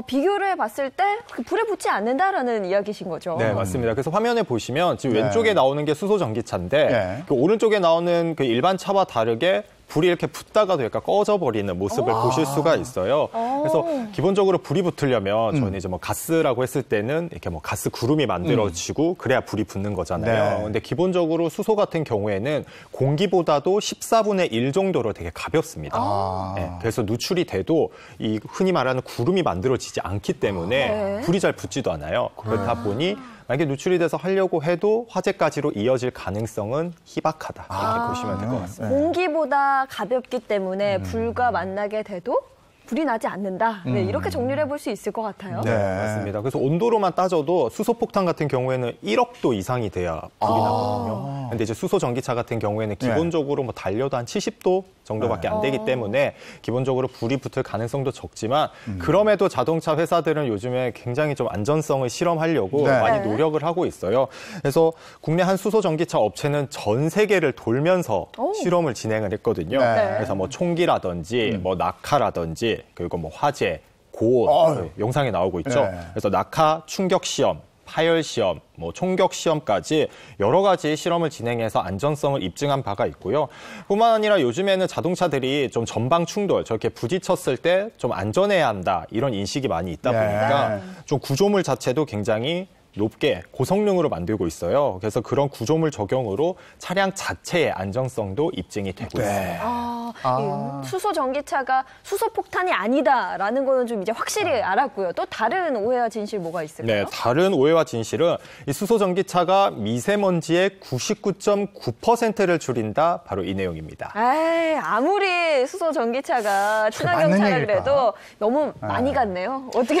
비교를 해봤을 때 불에 붙지 않는다라는 이야기신 거죠. 네, 맞습니다. 그래서 화면에 보시면 지금 네. 왼쪽에 나오는 게 수소 전기차인데 네. 그 오른쪽에 나오는 그 일반 차와 다르게 불이 이렇게 붙다가도 약간 꺼져버리는 모습을 보실 수가 있어요. 그래서 기본적으로 불이 붙으려면 저희는 이제 뭐 가스라고 했을 때는 이렇게 뭐 가스 구름이 만들어지고 그래야 불이 붙는 거잖아요. 네. 근데 기본적으로 수소 같은 경우에는 공기보다도 14분의 1 정도로 되게 가볍습니다. 네, 그래서 누출이 돼도 이 흔히 말하는 구름이 만들어지지 않기 때문에 불이 잘 붙지도 않아요. 그렇다 보니 만약에 누출이 돼서 하려고 해도 화재까지로 이어질 가능성은 희박하다. 이렇게 보시면 될 것 같습니다. 공기보다 가볍기 때문에 불과 만나게 돼도 불이 나지 않는다. 네, 이렇게 정리를 해볼 수 있을 것 같아요. 네, 맞습니다. 그래서 온도로만 따져도 수소폭탄 같은 경우에는 1억도 이상이 돼야 불이 나거든요. 근데 이제 수소 전기차 같은 경우에는 기본적으로 뭐 달려도 한 70도 정도밖에 안 되기 때문에 기본적으로 불이 붙을 가능성도 적지만 그럼에도 자동차 회사들은 요즘에 굉장히 좀 안전성을 실험하려고 네. 많이 노력을 하고 있어요. 그래서 국내 한 수소 전기차 업체는 전 세계를 돌면서 실험을 진행을 했거든요. 네. 그래서 뭐 총기라든지 뭐 낙하라든지 그리고 뭐 화재, 고온 어휴. 영상에 나오고 있죠. 네. 그래서 낙하 충격 시험, 파열 시험, 뭐 총격 시험까지 여러 가지 실험을 진행해서 안전성을 입증한 바가 있고요. 뿐만 아니라 요즘에는 자동차들이 좀 전방 충돌, 저렇게 부딪혔을 때 좀 안전해야 한다 이런 인식이 많이 있다 보니까 좀 구조물 자체도 굉장히 높게 고성능으로 만들고 있어요. 그래서 그런 구조물 적용으로 차량 자체의 안정성도 입증이 되고 있습니다. 이 수소 전기차가 수소 폭탄이 아니다라는 거는 좀 이제 확실히 알았고요. 또 다른 오해와 진실 뭐가 있을까요? 네, 다른 오해와 진실은 이 수소 전기차가 미세먼지의 99.9%를 줄인다. 바로 이 내용입니다. 에이, 아무리 수소 전기차가 친환경 맞는 차라 얘기일까? 그래도 너무 많이 갔네요. 어떻게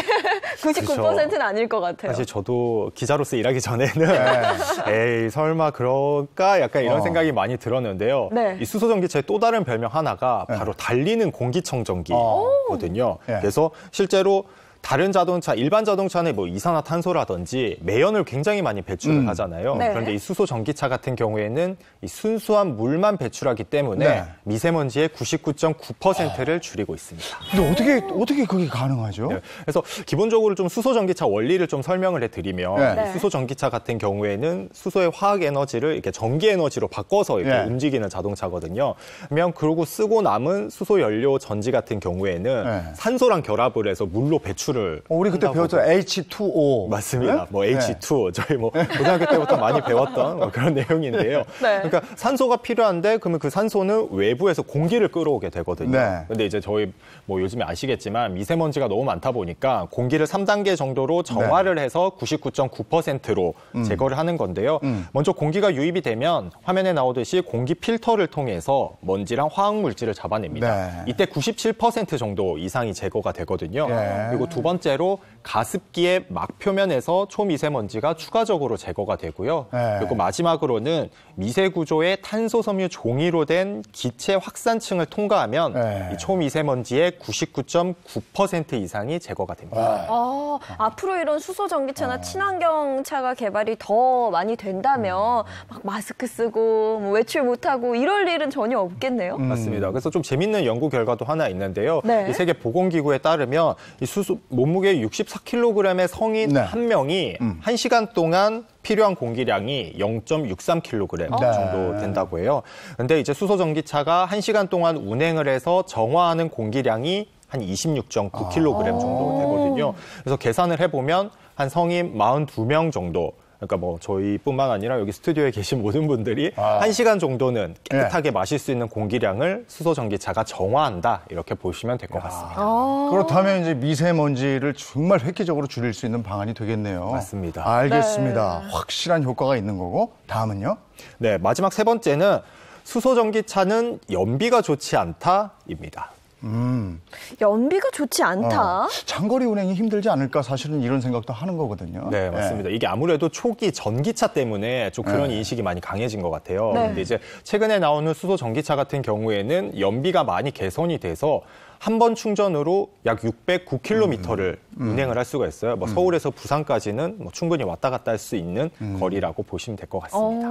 99%는 아닐 것 같아요. 사실 저도 기자로서 일하기 전에는 에이 설마 그럴까 약간 이런 생각이 많이 들었는데요. 네. 이 수소 전기차의 또 다른 별명 하나가 바로 달리는 공기청정기거든요. 그래서 실제로 다른 자동차, 일반 자동차는 뭐 이산화탄소라든지 매연을 굉장히 많이 배출을 하잖아요. 네. 그런데 이 수소 전기차 같은 경우에는 이 순수한 물만 배출하기 때문에 네. 미세먼지의 99.9%를 줄이고 있습니다. 근데 어떻게 그게 가능하죠? 네, 그래서 기본적으로 좀 수소 전기차 원리를 좀 설명을 해드리면 네. 이 수소 전기차 같은 경우에는 수소의 화학 에너지를 이렇게 전기 에너지로 바꿔서 이렇게 네. 움직이는 자동차거든요. 그러면 그러고 쓰고 남은 수소 연료 전지 같은 경우에는 네. 산소랑 결합을 해서 물로 배출을 우리 그때 한다고 배웠죠. H2O. 맞습니다. 네? 뭐 H2 저희 뭐 고등학교 때부터 많이 배웠던 뭐 그런 내용인데요. 네. 그러니까 산소가 필요한데 그러면 그 산소는 외부에서 공기를 끌어오게 되거든요. 네. 근데 이제 저희 뭐 요즘에 아시겠지만 미세먼지가 너무 많다 보니까 공기를 3단계 정도로 정화를 해서 99.9%로 제거를 하는 건데요. 먼저 공기가 유입이 되면 화면에 나오듯이 공기 필터를 통해서 먼지랑 화학 물질을 잡아냅니다. 네. 이때 97% 정도 이상이 제거가 되거든요. 네. 그리고 두 번째로 가습기의 막표면에서 초미세먼지가 추가적으로 제거가 되고요. 네. 그리고 마지막으로는 미세 구조의 탄소 섬유 종이로 된 기체 확산층을 통과하면 네. 이 초미세먼지의 99.9% 이상이 제거가 됩니다. 앞으로 이런 수소 전기차나 친환경 차가 개발이 더 많이 된다면 막 마스크 쓰고 뭐 외출 못하고 이럴 일은 전혀 없겠네요. 맞습니다. 그래서 좀 재밌는 연구 결과도 하나 있는데요. 네. 이 세계 보건기구에 따르면 이 수소 몸무게 64kg의 성인 네. 한 명이 1시간 동안 필요한 공기량이 0.63kg 네. 정도 된다고 해요. 근데 이제 수소 전기차가 1시간 동안 운행을 해서 정화하는 공기량이 한 26.9kg 정도 되거든요. 그래서 계산을 해보면 한 성인 42명 정도 그러니까 뭐 저희뿐만 아니라 여기 스튜디오에 계신 모든 분들이 1시간 정도는 깨끗하게 마실 수 있는 공기량을 수소 전기차가 정화한다 이렇게 보시면 될 것 같습니다. 그렇다면 이제 미세먼지를 정말 획기적으로 줄일 수 있는 방안이 되겠네요. 맞습니다. 알겠습니다. 확실한 효과가 있는 거고 다음은요? 네, 마지막 세 번째는 수소 전기차는 연비가 좋지 않다입니다. 연비가 좋지 않다. 장거리 운행이 힘들지 않을까 사실은 이런 생각도 하는 거거든요. 네, 맞습니다. 이게 아무래도 초기 전기차 때문에 좀 그런 인식이 많이 강해진 것 같아요. 네. 근데 이제 최근에 나오는 수소 전기차 같은 경우에는 연비가 많이 개선이 돼서 한 번 충전으로 약 609km를 운행을 할 수가 있어요. 뭐 서울에서 부산까지는 뭐 충분히 왔다 갔다 할 수 있는 거리라고 보시면 될 것 같습니다.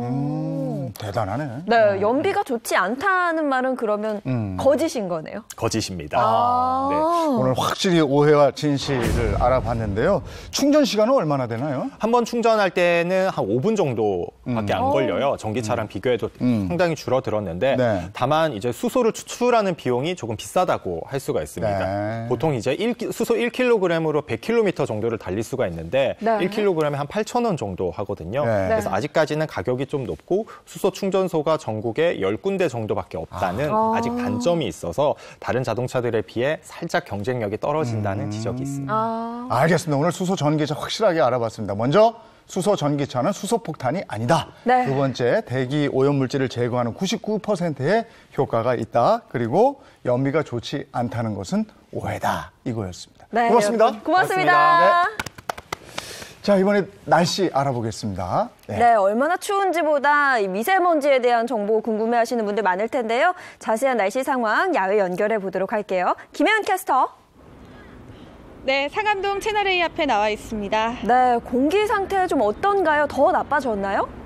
대단하네. 네, 연비가 좋지 않다는 말은 그러면 거짓인 거네요. 거짓입니다. 아. 네. 오늘 확실히 오해와 진실을 알아봤는데요. 충전 시간은 얼마나 되나요? 한 번 충전할 때는 한 5분 정도밖에 안 걸려요. 전기차랑 비교해도 상당히 줄어들었는데 네. 다만 이제 수소를 추출하는 비용이 조금 비싸다고 할 수가 있습니다. 네. 보통 이제 수소 1kg으로 100km 정도를 달릴 수가 있는데 네. 1kg에 한 8,000원 정도 하거든요. 네. 그래서 아직까지는 가격이 좀 높고 수소 충전소가 전국에 10군데 정도밖에 없다는 아직 단점이 있어서 다른 자동차들에 비해 살짝 경쟁력이 떨어진다는 지적이 있습니다. 알겠습니다. 오늘 수소 전기차 확실하게 알아봤습니다. 먼저 수소 전기차는 수소 폭탄이 아니다. 네. 두 번째, 대기 오염물질을 제거하는 99%의 효과가 있다. 그리고 연비가 좋지 않다는 것은 오해다. 이거였습니다. 네, 고맙습니다. 여러분, 고맙습니다. 자, 이번에 날씨 알아보겠습니다. 네, 얼마나 추운지보다 이 미세먼지에 대한 정보 궁금해하시는 분들 많을 텐데요. 자세한 날씨 상황 야외 연결해 보도록 할게요. 김혜은 캐스터. 네, 상암동 채널A 앞에 나와 있습니다. 네, 공기 상태 좀 어떤가요? 더 나빠졌나요?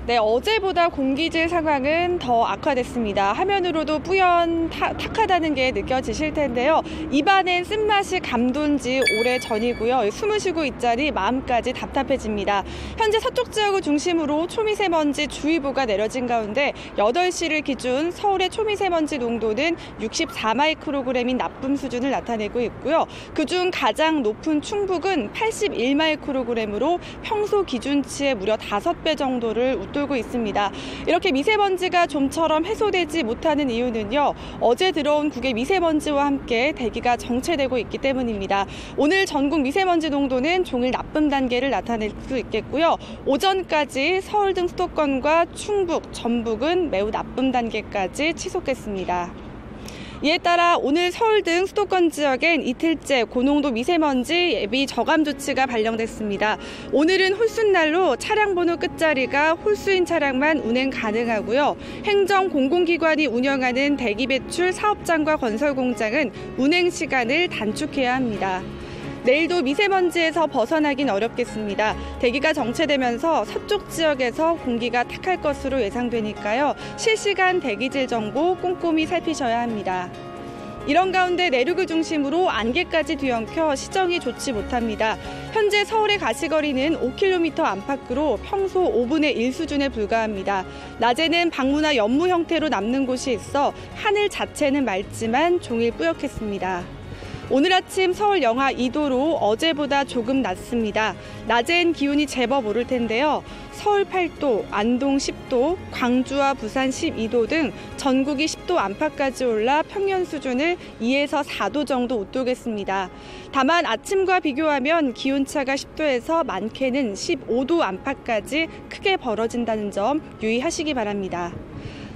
네, 어제보다 공기질 상황은 더 악화됐습니다. 화면으로도 탁하다는 게 느껴지실 텐데요. 입안엔 쓴맛이 감돈 지 오래 전이고요. 숨을 쉬고 있자니 마음까지 답답해집니다. 현재 서쪽 지역을 중심으로 초미세먼지 주의보가 내려진 가운데 8시를 기준 서울의 초미세먼지 농도는 64마이크로그램인 나쁨 수준을 나타내고 있고요. 그중 가장 높은 충북은 81마이크로그램으로 평소 기준치의 무려 5배 정도를 웃돌고 있습니다. 이렇게 미세먼지가 좀처럼 해소되지 못하는 이유는요. 어제 들어온 국외 미세먼지와 함께 대기가 정체되고 있기 때문입니다. 오늘 전국 미세먼지 농도는 종일 나쁨 단계를 나타낼 수 있겠고요. 오전까지 서울 등 수도권과 충북, 전북은 매우 나쁨 단계까지 치솟겠습니다. 이에 따라 오늘 서울 등 수도권 지역엔 이틀째 고농도 미세먼지 예비 저감 조치가 발령됐습니다. 오늘은 홀수날로 차량 번호 끝자리가 홀수인 차량만 운행 가능하고요. 행정 공공기관이 운영하는 대기 배출 사업장과 건설 공장은 운행 시간을 단축해야 합니다. 내일도 미세먼지에서 벗어나긴 어렵겠습니다. 대기가 정체되면서 서쪽 지역에서 공기가 탁할 것으로 예상되니까요. 실시간 대기질 정보 꼼꼼히 살피셔야 합니다. 이런 가운데 내륙을 중심으로 안개까지 뒤엉켜 시정이 좋지 못합니다. 현재 서울의 가시거리는 5km 안팎으로 평소 5분의 1 수준에 불과합니다. 낮에는 방문화 연무 형태로 남는 곳이 있어 하늘 자체는 맑지만 종일 뿌옇겠습니다. 오늘 아침 서울 영하 2도로 어제보다 조금 낮습니다. 낮엔 기온이 제법 오를 텐데요. 서울 8도, 안동 10도, 광주와 부산 12도 등 전국이 10도 안팎까지 올라 평년 수준을 2에서 4도 정도 웃돌겠습니다. 다만 아침과 비교하면 기온차가 10도에서 많게는 15도 안팎까지 크게 벌어진다는 점 유의하시기 바랍니다.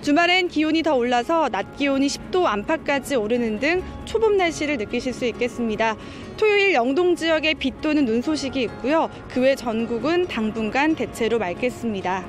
주말엔 기온이 더 올라서 낮 기온이 10도 안팎까지 오르는 등 초봄 날씨를 느끼실 수 있겠습니다. 토요일 영동 지역에 비 또는 눈 소식이 있고요. 그 외 전국은 당분간 대체로 맑겠습니다.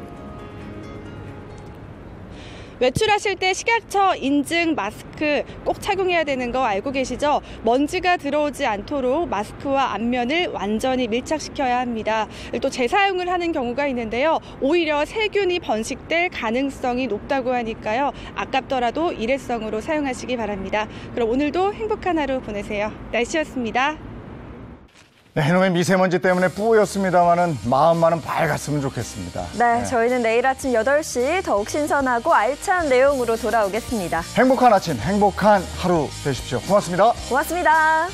외출하실 때 식약처 인증 마스크 꼭 착용해야 되는 거 알고 계시죠? 먼지가 들어오지 않도록 마스크와 앞면을 완전히 밀착시켜야 합니다. 또 재사용을 하는 경우가 있는데요. 오히려 세균이 번식될 가능성이 높다고 하니까요. 아깝더라도 일회성으로 사용하시기 바랍니다. 그럼 오늘도 행복한 하루 보내세요. 날씨였습니다. 네, 이놈의 미세먼지 때문에 뿌였습니다만은 마음만은 밝았으면 좋겠습니다. 네, 저희는 내일 아침 8시 더욱 신선하고 알찬 내용으로 돌아오겠습니다. 행복한 아침, 행복한 하루 되십시오. 고맙습니다. 고맙습니다.